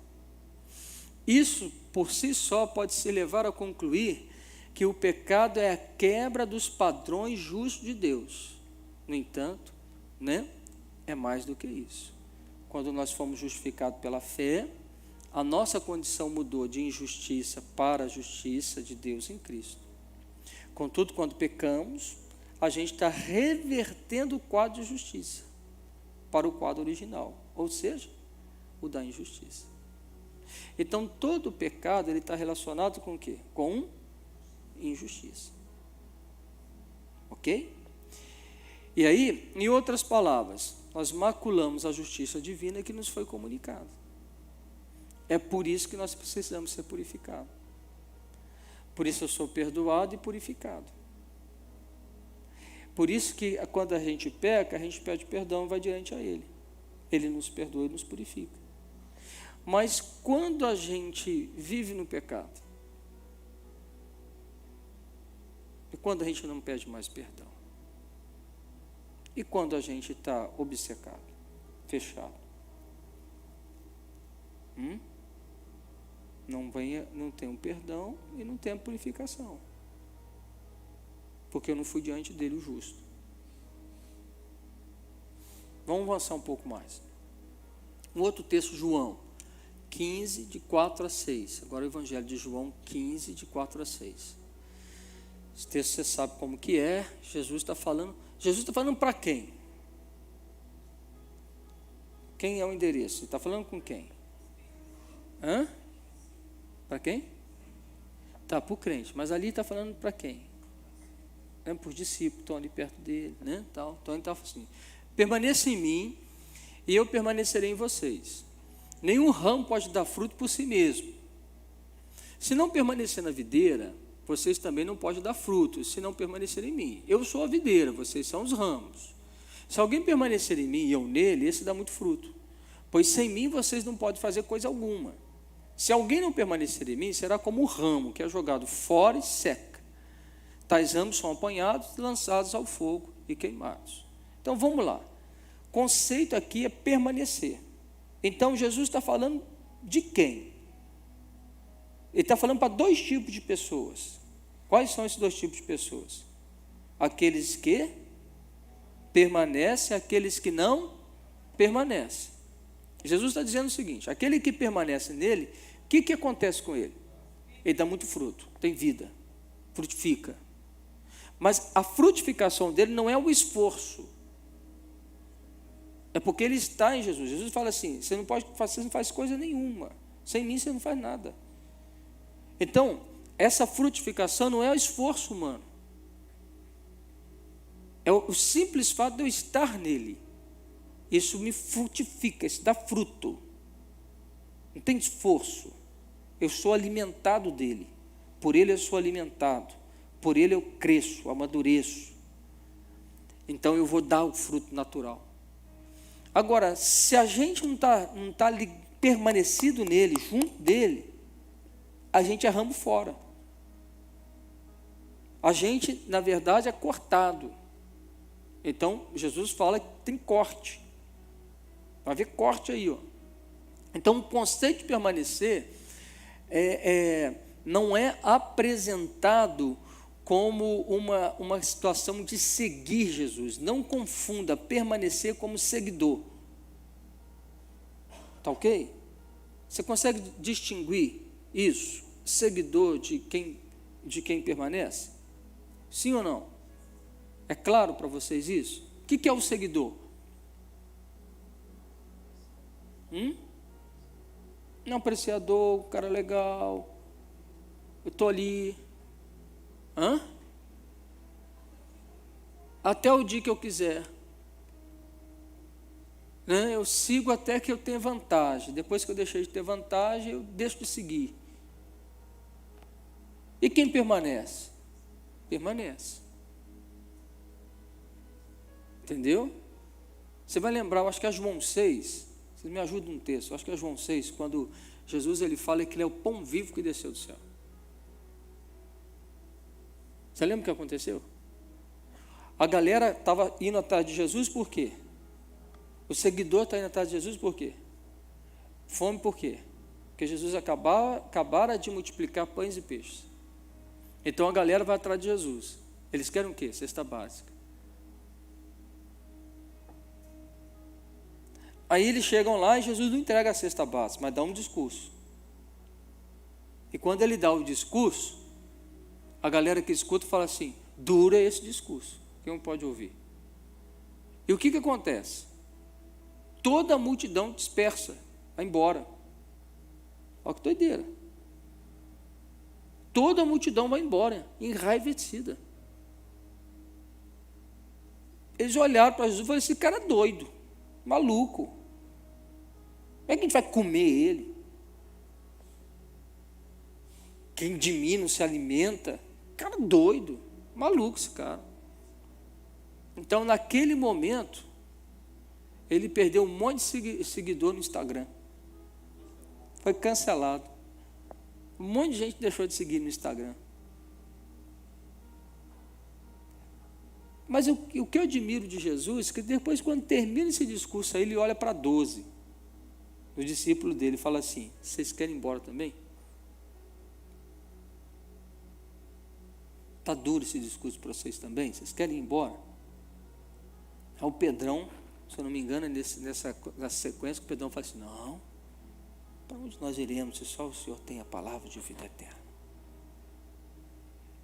Isso, por si só, pode se levar a concluir que o pecado é a quebra dos padrões justos de Deus. No entanto, é mais do que isso. Quando nós fomos justificados pela fé, a nossa condição mudou de injustiça para a justiça de Deus em Cristo. Contudo, quando pecamos, a gente está revertendo o quadro de justiça para o quadro original, ou seja, o da injustiça. Então, todo pecado ele está relacionado com o quê? Com injustiça. Ok? E aí, em outras palavras, nós maculamos a justiça divina que nos foi comunicada. É por isso que nós precisamos ser purificados. Por isso eu sou perdoado e purificado. Por isso que quando a gente peca, a gente pede perdão e vai diante a Ele. Ele nos perdoa e nos purifica. Mas quando a gente vive no pecado, e quando a gente não pede mais perdão, e quando a gente está obcecado, fechado, não tem um perdão e não tem a purificação, porque eu não fui diante dele o justo. Vamos avançar um pouco mais. Um outro texto, João 15, de 4 a 6. Agora o Evangelho de João 15, de 4 a 6. Esse texto você sabe como que é. Jesus está falando para quem? Quem é o endereço? Ele está falando com quem? Para quem? Tá, para o crente. Mas ali está falando para quem? Para os discípulos que estão ali perto dele. Então ele está assim: permaneça em mim e eu permanecerei em vocês. Nenhum ramo pode dar fruto por si mesmo. Se não permanecer na videira, vocês também não podem dar frutos, se não permanecerem em mim. Eu sou a videira, vocês são os ramos. Se alguém permanecer em mim e eu nele, esse dá muito fruto. Pois sem mim vocês não podem fazer coisa alguma. Se alguém não permanecer em mim, será como o ramo que é jogado fora e seca. Tais ramos são apanhados, lançados ao fogo e queimados. Então vamos lá. O conceito aqui é permanecer. Então Jesus está falando de quem? Ele está falando para dois tipos de pessoas. Quais são esses dois tipos de pessoas? Aqueles que permanecem, aqueles que não permanecem. Jesus está dizendo o seguinte: aquele que permanece nele, o que acontece com ele? Ele dá muito fruto, tem vida, frutifica. Mas a frutificação dele não é o esforço, é porque ele está em Jesus. Jesus fala assim: você não faz coisa nenhuma, sem mim você não faz nada. Então, essa frutificação não é o esforço humano, é o simples fato de eu estar nele. Isso me frutifica, isso dá fruto. Não tem esforço. Eu sou alimentado dele. Por ele eu sou alimentado. Por ele eu cresço, amadureço. Então eu vou dar o fruto natural. Agora, se a gente não está permanecido nele, junto dele, a gente é ramo fora. A gente, na verdade, é cortado. Então, Jesus fala que tem corte. Vai haver corte aí, ó. Então, o conceito de permanecer não é apresentado como uma situação de seguir Jesus. Não confunda permanecer como seguidor. Tá ok? Você consegue distinguir isso, seguidor de quem permanece? Sim ou não? É claro para vocês isso? O que é o seguidor? Não, apreciador, cara legal, eu estou ali. Até o dia que eu quiser. Né? Eu sigo até que eu tenha vantagem. Depois que eu deixei de ter vantagem, eu deixo de seguir. E quem permanece? Permanece. Entendeu? Você vai lembrar, eu acho que é João 6, vocês me ajudam no texto, eu acho que é João 6, quando Jesus ele fala que ele é o pão vivo que desceu do céu. Você lembra o que aconteceu? A galera estava indo atrás de Jesus por quê? O seguidor está indo atrás de Jesus por quê? Fome por quê? Porque Jesus acabara de multiplicar pães e peixes. Então a galera vai atrás de Jesus. Eles querem o quê? Cesta básica. Aí eles chegam lá e Jesus não entrega a cesta básica, mas dá um discurso. E quando ele dá o discurso, a galera que escuta fala assim: dura esse discurso, quem não pode ouvir? E o que acontece? Toda a multidão dispersa, vai embora. Olha que doideira. Toda a multidão vai embora, enraivecida. Eles olharam para Jesus e falaram: esse cara é doido, maluco. Como é que a gente vai comer ele? Quem de mim não se alimenta? Cara doido, maluco esse cara. Então, naquele momento, ele perdeu um monte de seguidor no Instagram. Foi cancelado. Um monte de gente deixou de seguir no Instagram. Mas o que eu admiro de Jesus é que depois, quando termina esse discurso aí, ele olha para 12. O discípulo dele fala assim: vocês querem ir embora também? Está duro esse discurso para vocês também? Vocês querem ir embora? Aí o Pedrão, se eu não me engano, nessa sequência, o Pedrão fala assim: não, para onde nós iremos se só o Senhor tem a palavra de vida eterna?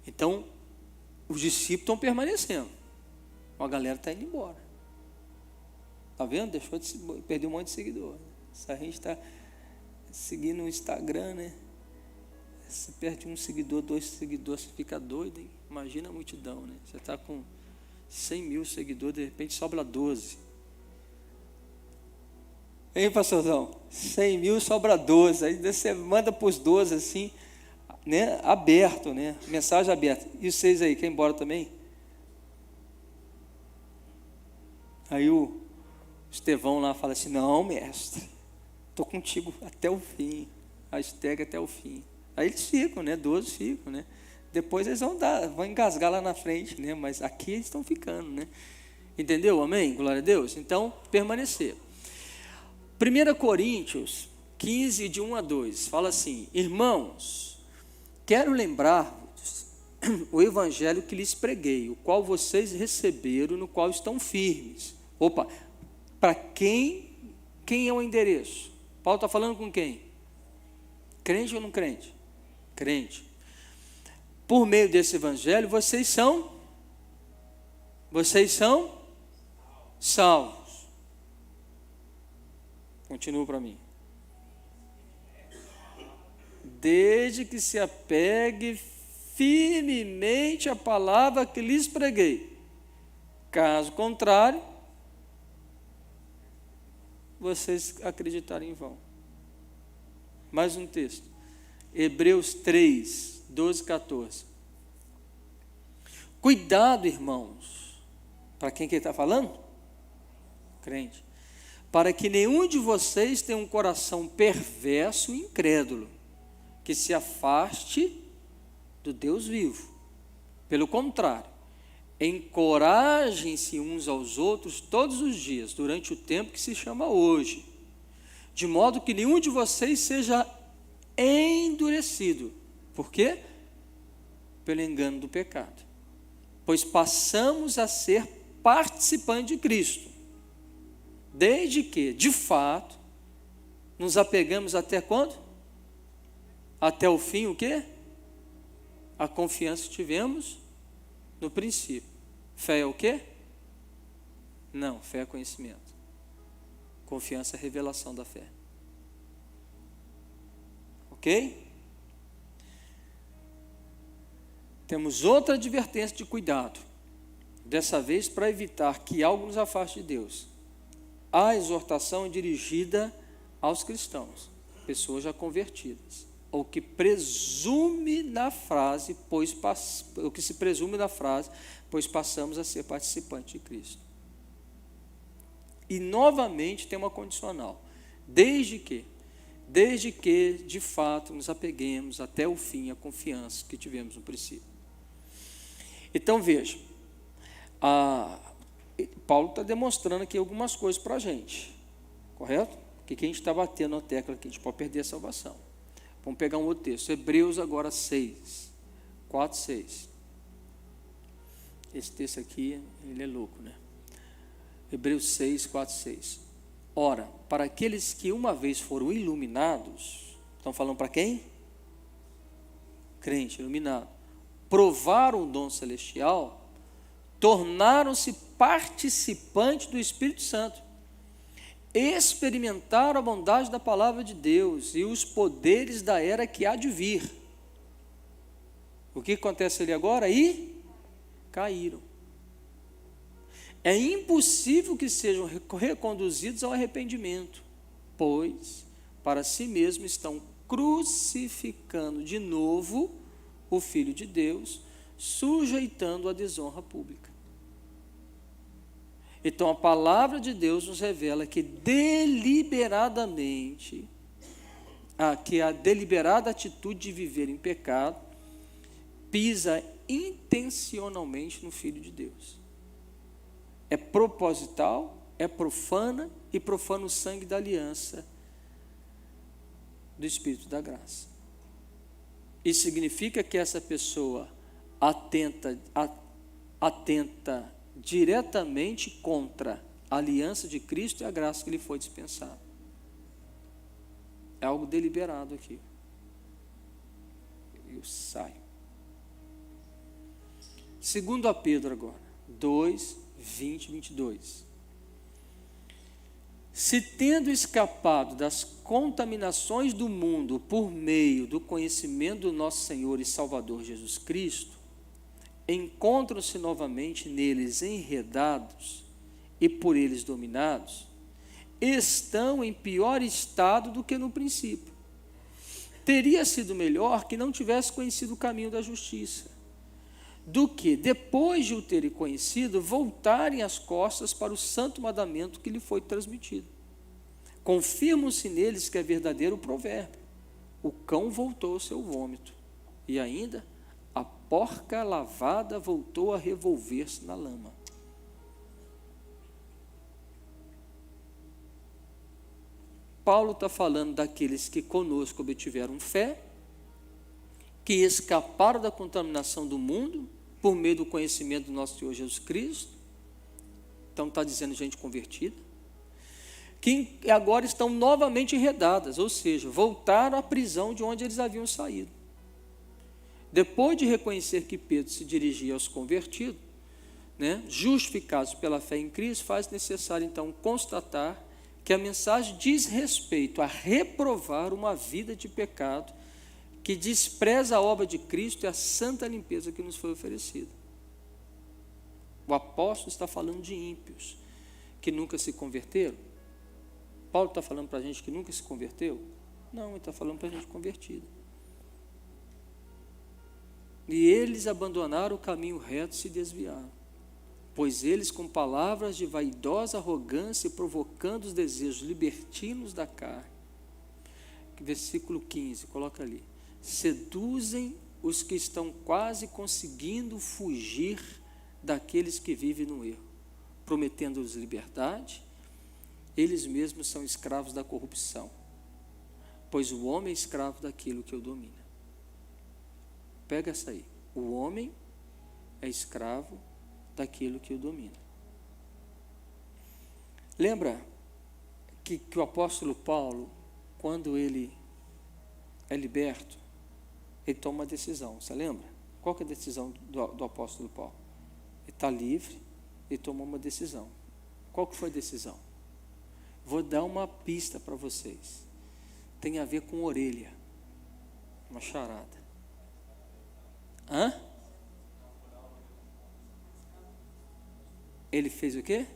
Então, os discípulos estão permanecendo, a galera está indo embora. Está vendo? Perdeu um monte de seguidor. Se a gente está seguindo o Instagram, né? Se perde um seguidor, 2 seguidores, você fica doido, hein? Imagina a multidão, né? Você está com 100 mil seguidores, de repente sobra 12. Hein, pastorzão? 100 mil sobra 12. Aí você manda para os 12 assim, né? Aberto, né? Mensagem aberta. E vocês aí, querem ir embora também? Aí o Estevão lá fala assim, não, mestre, estou contigo até o fim, a estega até o fim. Aí eles ficam, né? 12 ficam, né? Depois eles vão engasgar lá na frente, né? Mas aqui eles estão ficando, né? Entendeu? Amém? Glória a Deus. Então, permanecer. 1 Coríntios 15, de 1 a 2, fala assim, irmãos, quero lembrar-vos o evangelho que lhes preguei, o qual vocês receberam, no qual estão firmes. Opa, para quem é o endereço? Paulo está falando com quem? Crente ou não crente? Crente. Por meio desse evangelho, vocês são salvos. Continua para mim. Desde que se apegue firmemente à palavra que lhes preguei. Caso contrário, vocês acreditarem em vão. Mais um texto. Hebreus 3, 12, 14. Cuidado, irmãos. Para quem que ele está falando? Crente. Para que nenhum de vocês tenha um coração perverso e incrédulo, que se afaste do Deus vivo. Pelo contrário, encorajem-se uns aos outros todos os dias, durante o tempo que se chama hoje, de modo que nenhum de vocês seja endurecido. Por quê? Pelo engano do pecado. Pois passamos a ser participantes de Cristo, desde que, de fato, nos apegamos até quando? Até o fim, o quê? A confiança que tivemos no princípio. Fé é o quê? Não, fé é conhecimento. Confiança é revelação da fé. Ok? Temos outra advertência de cuidado. Dessa vez para evitar que algo nos afaste de Deus. A exortação é dirigida aos cristãos, pessoas já convertidas. O que presume na frase, o que se presume na frase, pois passamos a ser participantes de Cristo. E novamente tem uma condicional, desde que de fato nos apeguemos até o fim à confiança que tivemos no princípio. Então veja, Paulo está demonstrando aqui algumas coisas para a gente, correto? Porque que a gente está batendo na tecla aqui, a gente pode perder a salvação. Vamos pegar um outro texto, Hebreus agora 6, 4, 6. Esse texto aqui, ele é louco, né? Hebreus 6, 4, 6. Ora, para aqueles que uma vez foram iluminados, estão falando para quem? Crente, iluminado. Provaram o dom celestial, tornaram-se participantes do Espírito Santo. Experimentaram a bondade da palavra de Deus e os poderes da era que há de vir. O que acontece ali agora? E caíram. É impossível que sejam reconduzidos ao arrependimento, pois para si mesmos estão crucificando de novo o Filho de Deus, sujeitando a desonra pública. Então a palavra de Deus nos revela que deliberadamente, que a deliberada atitude de viver em pecado pisa intencionalmente no Filho de Deus. É proposital, é profana e profana o sangue da aliança do Espírito da graça. Isso significa que essa pessoa atenta diretamente contra a aliança de Cristo e a graça que lhe foi dispensada. É algo deliberado aqui. Eu saio. Segundo a Pedro agora, 2, 20, 22. Se tendo escapado das contaminações do mundo por meio do conhecimento do nosso Senhor e Salvador Jesus Cristo, encontram-se novamente neles enredados e por eles dominados, estão em pior estado do que no princípio. Teria sido melhor que não tivesse conhecido o caminho da justiça, do que, depois de o terem conhecido, voltarem as costas para o santo mandamento que lhe foi transmitido. Confirmam-se neles que é verdadeiro o provérbio: o cão voltou ao seu vômito, e ainda a porca lavada voltou a revolver-se na lama. Paulo está falando daqueles que conosco obtiveram fé, que escaparam da contaminação do mundo por meio do conhecimento do nosso Senhor Jesus Cristo. Então está dizendo gente convertida, que agora estão novamente enredadas, ou seja, voltaram à prisão de onde eles haviam saído. Depois de reconhecer que Pedro se dirigia aos convertidos, justificados pela fé em Cristo, faz necessário então constatar que a mensagem diz respeito a reprovar uma vida de pecado que despreza a obra de Cristo e a santa limpeza que nos foi oferecida. O apóstolo está falando de ímpios que nunca se converteram. Paulo está falando para a gente que nunca se converteu? Não, ele está falando para a gente convertida. E eles abandonaram o caminho reto e se desviaram, pois eles, com palavras de vaidosa arrogância e provocando os desejos libertinos da carne, versículo 15, coloca ali, seduzem os que estão quase conseguindo fugir daqueles que vivem no erro, prometendo-os liberdade. Eles mesmos são escravos da corrupção, pois o homem é escravo daquilo que o domina. Pega essa aí. O homem é escravo daquilo que o domina. Lembra que o apóstolo Paulo, quando ele é liberto, ele toma uma decisão. Você lembra? Qual que é a decisão do apóstolo Paulo? Ele está livre, ele tomou uma decisão. Qual que foi a decisão? Vou dar uma pista para vocês. Tem a ver com orelha. Uma charada. Hã? Ele fez o quê?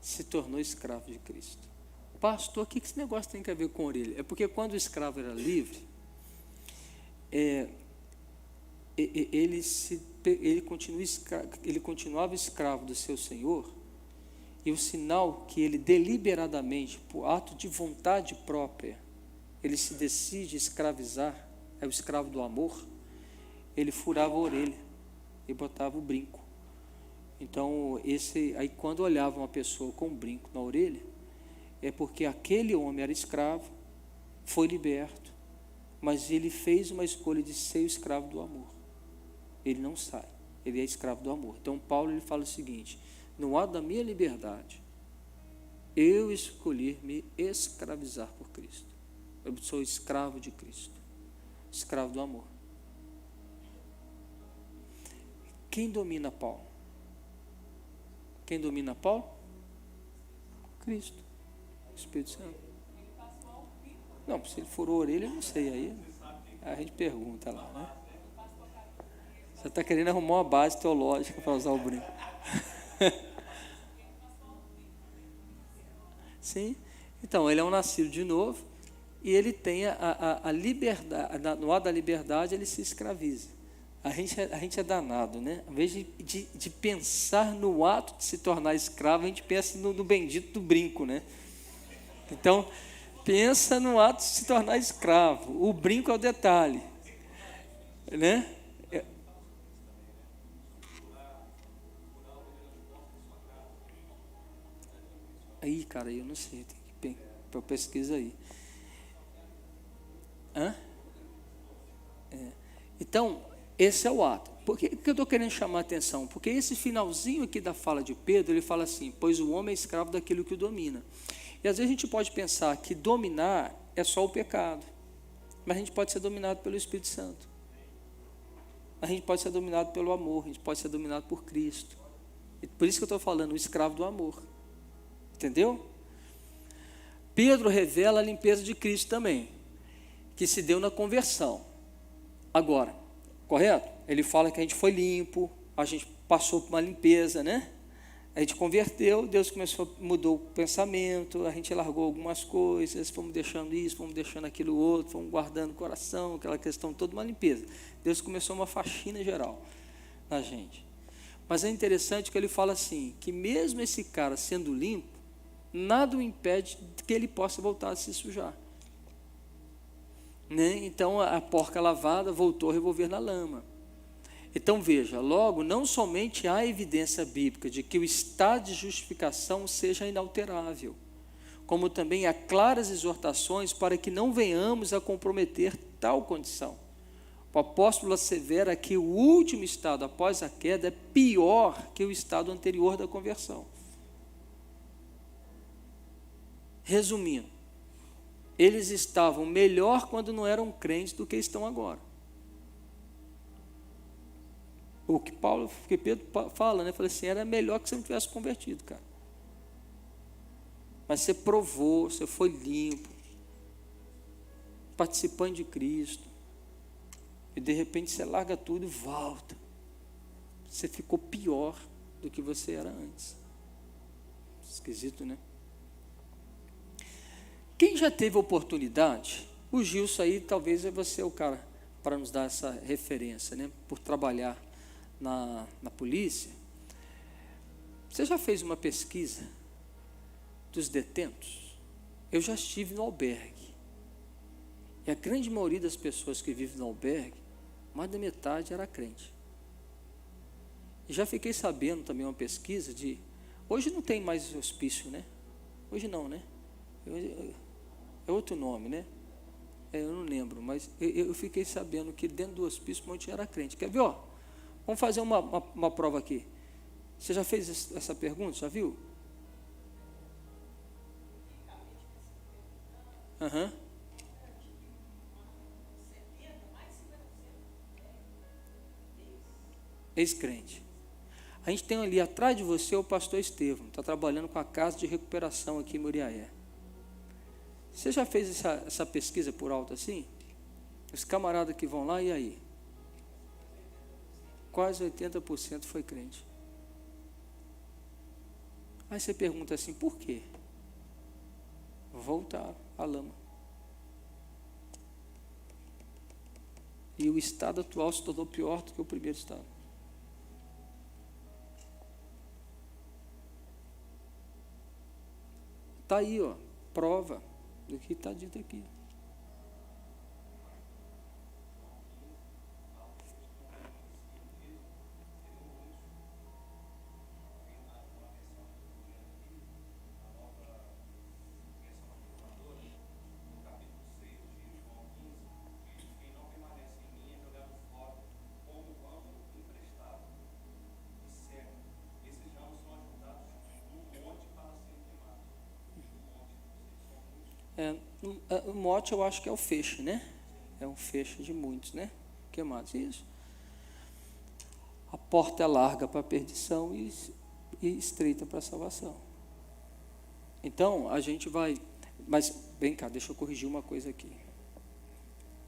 Se tornou escravo de Cristo. Pastor, o que esse negócio tem a ver com orelha? É porque quando o escravo era livre, ele continuava escravo do seu senhor, e o sinal que ele deliberadamente, por ato de vontade própria, ele se decide escravizar, é o escravo do amor, ele furava a orelha e botava o brinco. Então, aí quando olhava uma pessoa com um brinco na orelha, é porque aquele homem era escravo, foi liberto, mas ele fez uma escolha de ser o escravo do amor. Ele não sai, ele é escravo do amor. Então Paulo ele fala o seguinte: no ato da minha liberdade, eu escolhi me escravizar por Cristo. Eu sou escravo de Cristo, escravo do amor. Quem domina Paulo? Quem domina Paulo? Cristo, Espírito Santo. Não, se ele furou a orelha, eu não sei, aí a gente pergunta lá, né? Você está querendo arrumar uma base teológica para usar o brinco. Sim, então ele é um nascido de novo e ele tem a liberdade, no ato da liberdade ele se escraviza. A gente é danado, né? Ao invés de pensar no ato de se tornar escravo, a gente pensa no bendito do brinco, né? Então, pensa no ato de se tornar escravo. O brinco é o detalhe, né? Aí, cara, eu não sei, tem que para pesquisa aí. Hã? Então, esse é o ato. Por que eu estou querendo chamar a atenção? Porque esse finalzinho aqui da fala de Pedro, ele fala assim: pois o homem é escravo daquilo que o domina. E às vezes a gente pode pensar que dominar é só o pecado, mas a gente pode ser dominado pelo Espírito Santo. A gente pode ser dominado pelo amor, a gente pode ser dominado por Cristo. E por isso que eu estou falando, o escravo do amor. Entendeu? Pedro revela a limpeza de Cristo também, que se deu na conversão. Agora, correto? Ele fala que a gente foi limpo, a gente passou por uma limpeza, né? A gente converteu, Deus mudou o pensamento, a gente largou algumas coisas, fomos deixando isso, fomos deixando aquilo outro, fomos guardando o coração, aquela questão toda, uma limpeza. Deus começou uma faxina geral. na gente. Mas é interessante que ele fala assim, que mesmo esse cara sendo limpo, nada o impede que ele possa voltar a se sujar. Né? Então a porca lavada voltou a revolver na lama. Então veja, logo, não somente há evidência bíblica de que o estado de justificação seja inalterável, como também há claras exortações para que não venhamos a comprometer tal condição. O apóstolo assevera que o último estado após a queda é pior que o estado anterior da conversão. Resumindo, eles estavam melhor quando não eram crentes do que estão agora. O que Pedro fala, né? Fala assim, era melhor que você não tivesse convertido, cara. Mas você provou, você foi limpo, participante de Cristo, e de repente você larga tudo e volta. Você ficou pior do que você era antes. Esquisito, né? Quem já teve oportunidade, o Gilson aí talvez é você o cara para nos dar essa referência, né? Por trabalhar na polícia. Você já fez uma pesquisa dos detentos? Eu já estive no albergue. E a grande maioria das pessoas que vivem no albergue, mais da metade era crente. E já fiquei sabendo também uma pesquisa de... Hoje não tem mais hospício, né? Hoje não, né? É outro nome, né? Eu não lembro, mas eu fiquei sabendo que dentro do hospício um monte era crente. Quer ver, ó? Vamos fazer uma prova aqui. Você já fez essa pergunta? Já viu? Aham. Ex-crente. A gente tem ali atrás de você o pastor Estevão, está trabalhando com a casa de recuperação aqui em Muriaé. Você já fez essa pesquisa por alto assim? Os camaradas que vão lá, e aí? Quase 80% foi crente. Aí você pergunta assim, por quê? Voltaram à lama. E o estado atual se tornou pior do que o primeiro estado. Está aí, ó, prova do que está dito aqui. O mote eu acho que é o feixe, né? É um feixe de muitos, né? Queimados, isso. A porta é larga para a perdição e estreita para a salvação. Então, a gente vai... Mas, vem cá, deixa eu corrigir uma coisa aqui.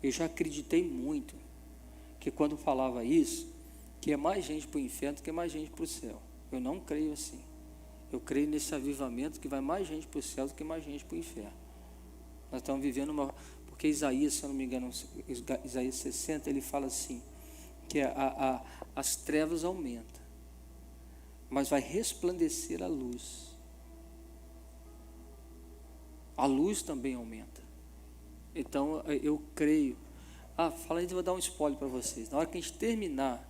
Eu já acreditei muito que quando falava isso, que é mais gente para o inferno do que mais gente para o céu. Eu não creio assim. Eu creio nesse avivamento que vai mais gente para o céu do que mais gente para o inferno. Nós estamos vivendo uma... Porque Isaías, se eu não me engano, Isaías 60, ele fala assim, que as trevas aumentam, mas vai resplandecer a luz. A luz também aumenta. Então, eu creio... fala aí, eu vou dar um spoiler para vocês. Na hora que a gente terminar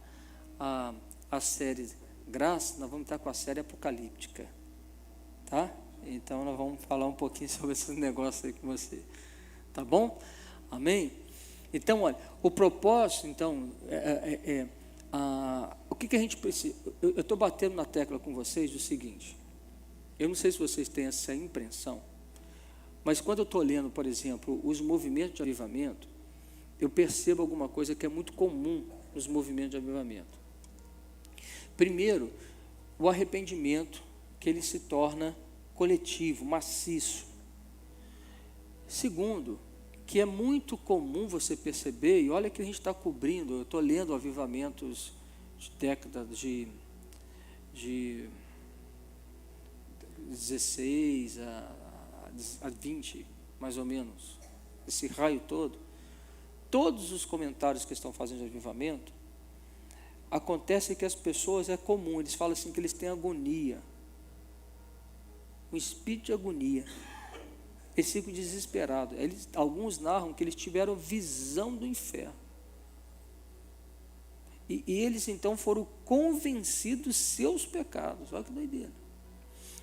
a série Graça, nós vamos estar com a série Apocalíptica. Tá? Então, nós vamos falar um pouquinho sobre esses negócios aí com você. Tá bom? Amém? Então, olha, o propósito, então, o que a gente precisa... Eu estou batendo na tecla com vocês do seguinte. Eu não sei se vocês têm essa impressão, mas quando eu estou lendo, por exemplo, os movimentos de avivamento, eu percebo alguma coisa que é muito comum nos movimentos de avivamento. Primeiro, o arrependimento, que ele se torna coletivo, maciço. Segundo, que é muito comum você perceber, e olha que a gente está cobrindo, eu estou lendo avivamentos de décadas de 16 a 20, mais ou menos, esse raio todo. Todos os comentários que estão fazendo de avivamento, Acontece que as pessoas, é comum, eles falam assim que eles têm agonia, um espírito de agonia, eles ficam desesperados. Alguns narram que eles tiveram visão do inferno, e eles então foram convencidos dos seus pecados. Olha que doideira.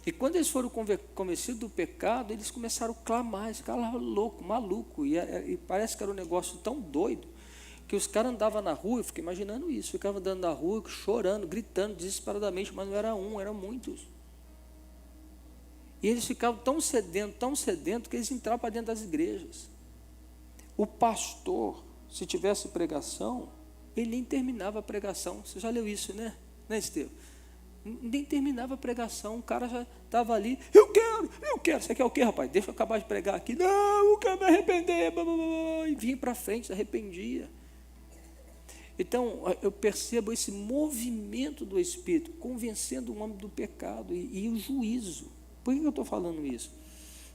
E quando eles foram convencidos do pecado, eles começaram a clamar, eles ficaram loucos, malucos, e parece que era um negócio tão doido, que os caras andavam na rua, eu fiquei imaginando isso, ficavam andando na rua, chorando, gritando desesperadamente, mas não era um, eram muitos. E eles ficavam tão sedentos, que eles entravam para dentro das igrejas. O pastor, se tivesse pregação, ele nem terminava a pregação. Você já leu isso, né, Estevão? Nem terminava a pregação, o cara já estava ali, eu quero, você quer o quê, rapaz? Deixa eu acabar de pregar aqui. Não, eu quero me arrepender, e vinha para frente, se arrependia. Então, eu percebo esse movimento do Espírito, convencendo o homem do pecado e o juízo. Por que eu estou falando isso?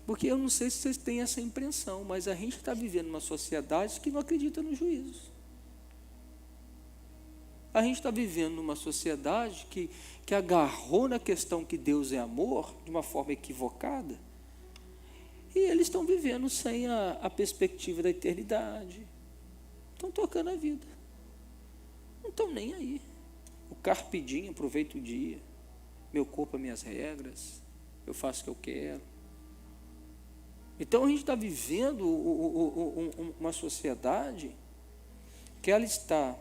Porque eu não sei se vocês têm essa impressão, mas a gente está vivendo uma sociedade que não acredita no juízo. A gente está vivendo numa sociedade que agarrou na questão que Deus é amor, de uma forma equivocada, e eles estão vivendo sem a perspectiva da eternidade. Estão tocando a vida. Não estão nem aí. O carpe diem, aproveito o dia. Meu corpo, as minhas regras. Eu faço o que eu quero. Então a gente está vivendo uma sociedade que ela está,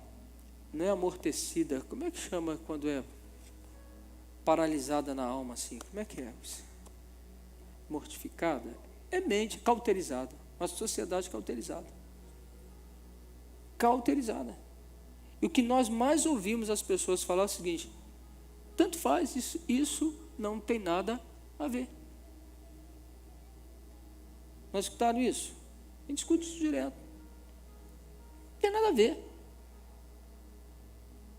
não é amortecida, como é que chama quando é paralisada na alma assim? Como é que é? Mortificada? É mente cauterizada. Uma sociedade cauterizada. Cauterizada. E o que nós mais ouvimos as pessoas falar é o seguinte: tanto faz, isso não tem nada a ver. Nós escutaram isso? A gente discute isso direto. Não tem nada a ver.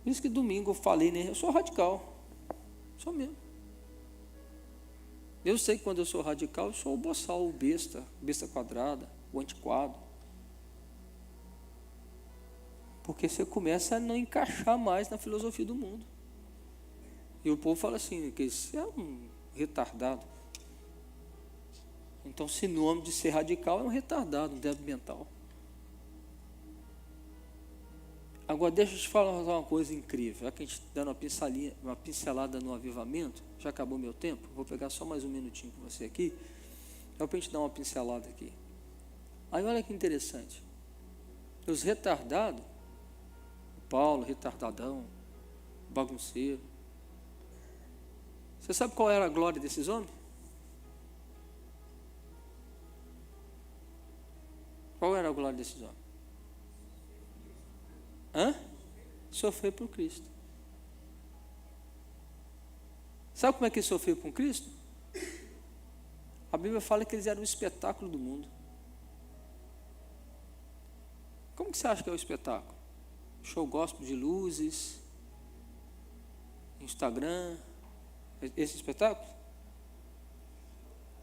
Por isso que domingo eu falei, né? Eu sou radical. Sou mesmo. Eu sei que quando eu sou radical, eu sou o boçal, o besta quadrada, o antiquado. Porque você começa a não encaixar mais na filosofia do mundo. E o povo fala assim, que isso é um retardado. Então, sinônimo de ser radical é um retardado, um débil mental. Agora, deixa eu te falar uma coisa incrível. Já que a gente está dando uma pincelada no avivamento, já acabou meu tempo, vou pegar só mais um minutinho com você aqui, só para a gente dar uma pincelada aqui. Aí, olha que interessante. Os retardados, Paulo, retardadão, bagunceiro. Você sabe qual era a glória desses homens? Qual era a glória desses homens? Sofrer por Cristo. Sabe como é que eles sofreram por Cristo? A Bíblia fala que eles eram o espetáculo do mundo. Como que você acha que é o espetáculo? Show gospel de luzes, Instagram, esse espetáculo?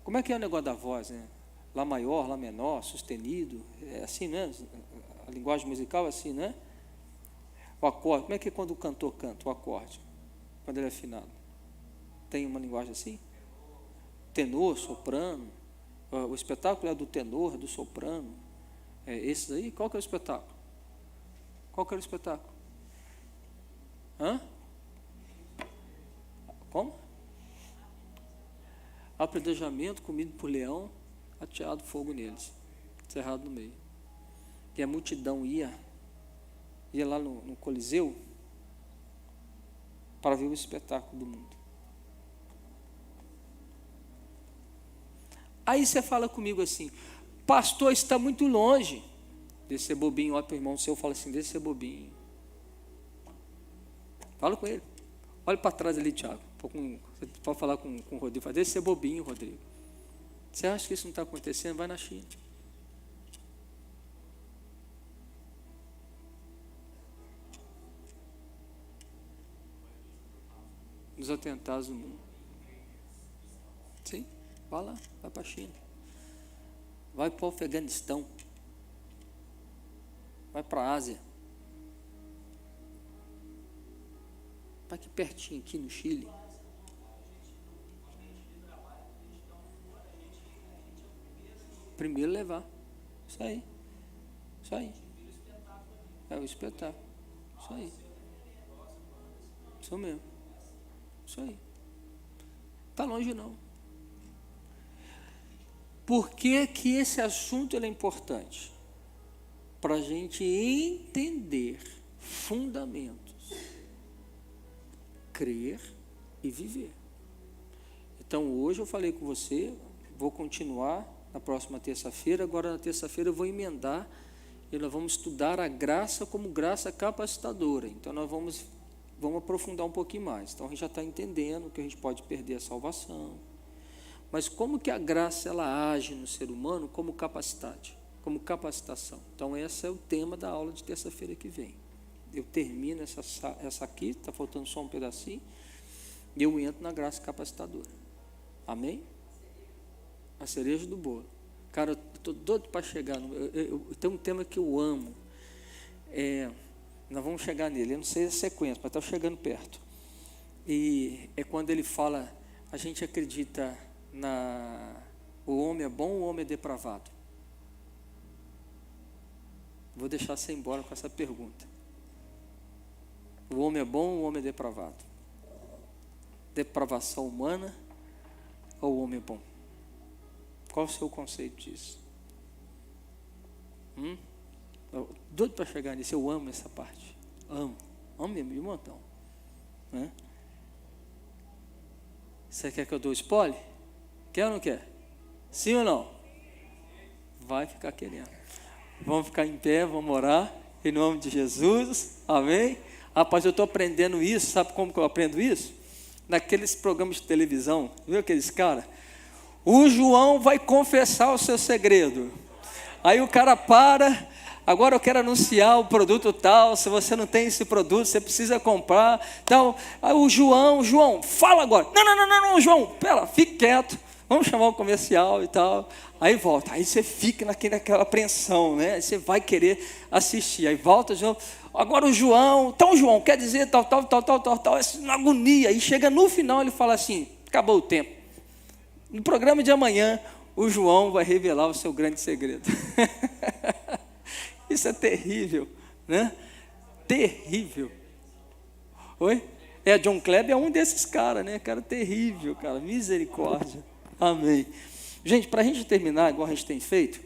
Como é que é o negócio da voz, né? Lá maior, lá menor, sustenido, é assim, né? A linguagem musical é assim, né? O acorde, como é que é quando o cantor canta, o acorde, quando ele é afinado? Tem uma linguagem assim? Tenor, soprano, o espetáculo é do tenor, do soprano, esses aí, qual que é o espetáculo? Qual que era o espetáculo? Como? Apredejamento, comido por leão, ateado fogo neles, cerrado no meio. E a multidão ia lá no Coliseu para ver o espetáculo do mundo. Aí você fala comigo assim, pastor, está muito longe. Deixa ser bobinho, olha para o irmão seu, fala assim, deixa ser bobinho. Fala com ele. Olha para trás ali, Tiago. Você pode falar com o Rodrigo, fala, deixa ser bobinho, Rodrigo. Você acha que isso não está acontecendo? Vai na China. Nos atentados do mundo. Sim, vai lá, vai para a China. Vai para o Afeganistão. Vai para a Ásia. Está aqui pertinho, aqui no Chile. Primeiro levar. Isso aí. Isso aí. É o espetáculo. Isso aí. Isso mesmo. Isso aí. Está longe não. Por que que esse assunto é importante? Para a gente entender fundamentos, crer e viver. Então hoje eu falei com você, vou continuar na próxima terça-feira, agora na terça-feira eu vou emendar e nós vamos estudar a graça como graça capacitadora. Então nós vamos aprofundar um pouquinho mais. Então a gente já está entendendo que a gente pode perder a salvação, mas como que a graça ela age no ser humano como como capacitação. Então esse é o tema da aula de terça-feira que vem. Eu termino essa aqui, está faltando só um pedacinho, e eu entro na graça capacitadora. Amém? A cereja do bolo. Cara, eu estou doido para chegar. Tem um tema que eu amo. Nós vamos chegar nele. Eu não sei a sequência, mas está chegando perto. E é quando ele fala, a gente acredita o homem é bom, o homem é depravado. Vou deixar você embora com essa pergunta. O homem é bom, o homem é depravado. Depravação humana ou o homem é bom? Qual o seu conceito disso? Doido para chegar nisso, eu amo essa parte. Amo mesmo, de montão. Né? Você quer que eu dou spoiler? Quer ou não quer? Sim ou não? Vai ficar querendo. Vamos ficar em pé, vamos orar, em nome de Jesus, amém? Rapaz, eu estou aprendendo isso, sabe como que eu aprendo isso? Naqueles programas de televisão, viu aqueles caras? O João vai confessar o seu segredo. Aí o cara para, agora eu quero anunciar o produto tal, se você não tem esse produto, você precisa comprar, tal. Aí o João, fala agora. Não, João, pera, fique quieto, vamos chamar o comercial e tal. Aí volta, aí você fica naquela apreensão, né? Aí você vai querer assistir, aí volta de novo. Agora o João, então João, quer dizer tal, na agonia. Aí chega no final, ele fala assim, acabou o tempo. No programa de amanhã, o João vai revelar o seu grande segredo. Isso é terrível, né? Terrível. Oi? John Kleber é um desses caras, né? Cara terrível, cara, misericórdia. Amém. Gente, para a gente terminar, igual a gente tem feito,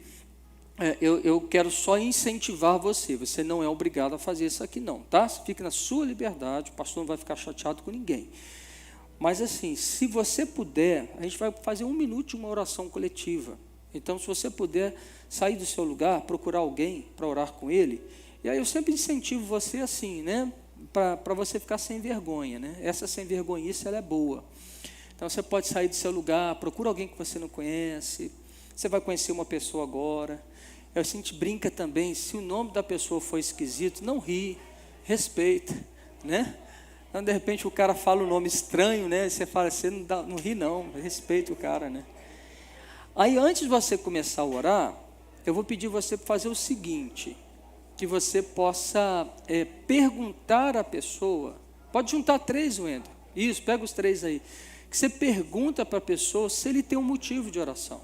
eu quero só incentivar você. Você não é obrigado a fazer isso aqui não, tá? Você fica na sua liberdade, o pastor não vai ficar chateado com ninguém. Mas assim, se você puder, a gente vai fazer 1 minuto de uma oração coletiva. Então, se você puder sair do seu lugar, procurar alguém para orar com ele, e aí eu sempre incentivo você assim, né? Para você ficar sem vergonha, né? Essa sem vergonhice, ela é boa. Então, você pode sair do seu lugar, procura alguém que você não conhece, você vai conhecer uma pessoa agora. A gente brinca também, se o nome da pessoa for esquisito, não ri, respeita, né? Então, de repente, o cara fala um nome estranho, né? Você fala, você não ri não, respeita o cara, né? Aí, antes de você começar a orar, eu vou pedir você para fazer o seguinte, que você possa perguntar à pessoa, pode juntar 3, Wendel, isso, pega os 3 aí, que você pergunta para a pessoa se ele tem um motivo de oração.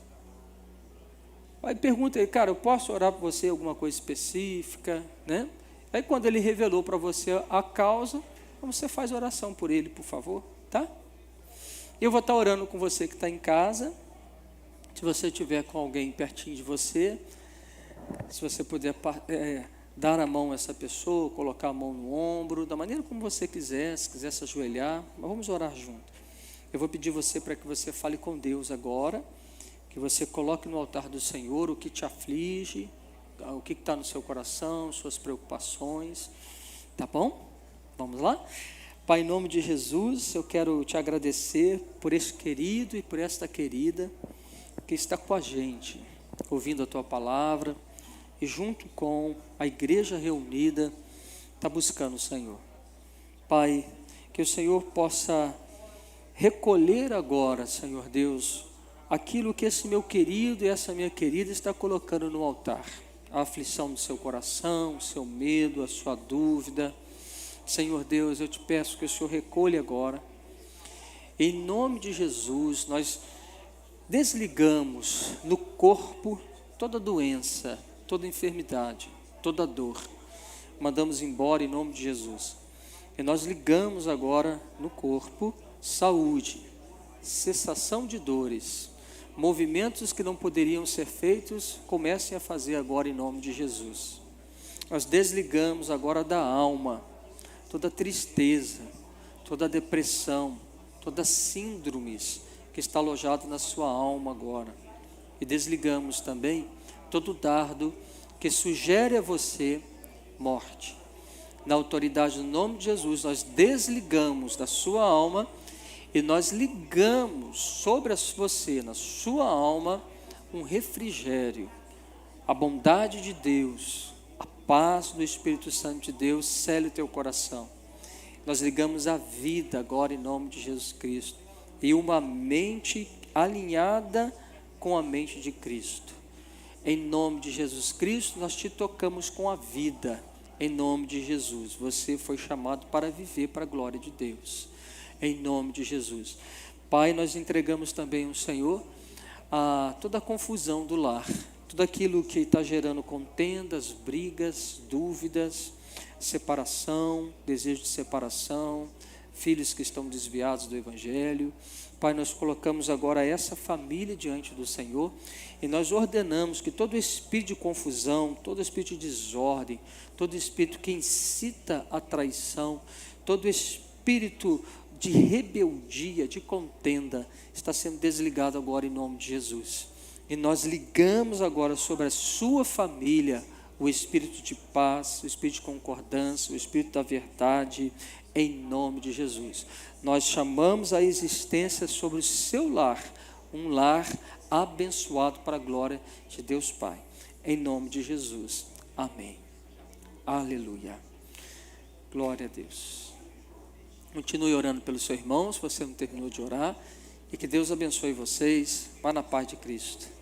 Aí pergunta ele, cara, eu posso orar por você alguma coisa específica, né? Aí quando ele revelou para você a causa, você faz oração por ele, por favor, tá? Eu vou estar orando com você que está em casa. Se você estiver com alguém pertinho de você, se você puder dar a mão a essa pessoa, colocar a mão no ombro, da maneira como você quiser, se quiser se ajoelhar, mas vamos orar junto. Eu vou pedir você para que você fale com Deus agora, que você coloque no altar do Senhor o que te aflige, o que está no seu coração, suas preocupações, tá bom? Vamos lá? Pai, em nome de Jesus, eu quero te agradecer por esse querido e por esta querida que está com a gente, ouvindo a tua palavra e junto com a igreja reunida, está buscando o Senhor. Pai, que o Senhor possa recolher agora, Senhor Deus, aquilo que esse meu querido e essa minha querida está colocando no altar, a aflição do seu coração, o seu medo, a sua dúvida. Senhor Deus, eu te peço que o Senhor recolha agora. Em nome de Jesus, nós desligamos no corpo toda doença, toda enfermidade, toda dor. Mandamos embora em nome de Jesus. E nós ligamos agora no corpo saúde, cessação de dores, movimentos que não poderiam ser feitos, comecem a fazer agora em nome de Jesus. Nós desligamos agora da alma toda tristeza, toda depressão, todas síndromes que está alojado na sua alma agora. E desligamos também todo dardo que sugere a você morte. Na autoridade do nome de Jesus, nós desligamos da sua alma e nós ligamos sobre você, na sua alma, um refrigério, a bondade de Deus, a paz do Espírito Santo de Deus, cele o teu coração. Nós ligamos a vida agora em nome de Jesus Cristo e uma mente alinhada com a mente de Cristo. Em nome de Jesus Cristo, nós te tocamos com a vida. Em nome de Jesus, você foi chamado para viver para a glória de Deus. Em nome de Jesus. Pai, nós entregamos também ao Senhor toda a confusão do lar, tudo aquilo que está gerando contendas, brigas, dúvidas, separação, desejo de separação, filhos que estão desviados do Evangelho. Pai, nós colocamos agora essa família diante do Senhor e nós ordenamos que todo espírito de confusão, todo espírito de desordem, todo espírito que incita a traição, todo espírito de rebeldia, de contenda, está sendo desligado agora em nome de Jesus. E nós ligamos agora sobre a sua família o espírito de paz, o espírito de concordância, o espírito da verdade, em nome de Jesus. Nós chamamos a existência sobre o seu lar, um lar abençoado para a glória de Deus Pai. Em nome de Jesus. Amém. Aleluia. Glória a Deus. Continue orando pelo seu irmão, se você não terminou de orar, e que Deus abençoe vocês. Vá na paz de Cristo.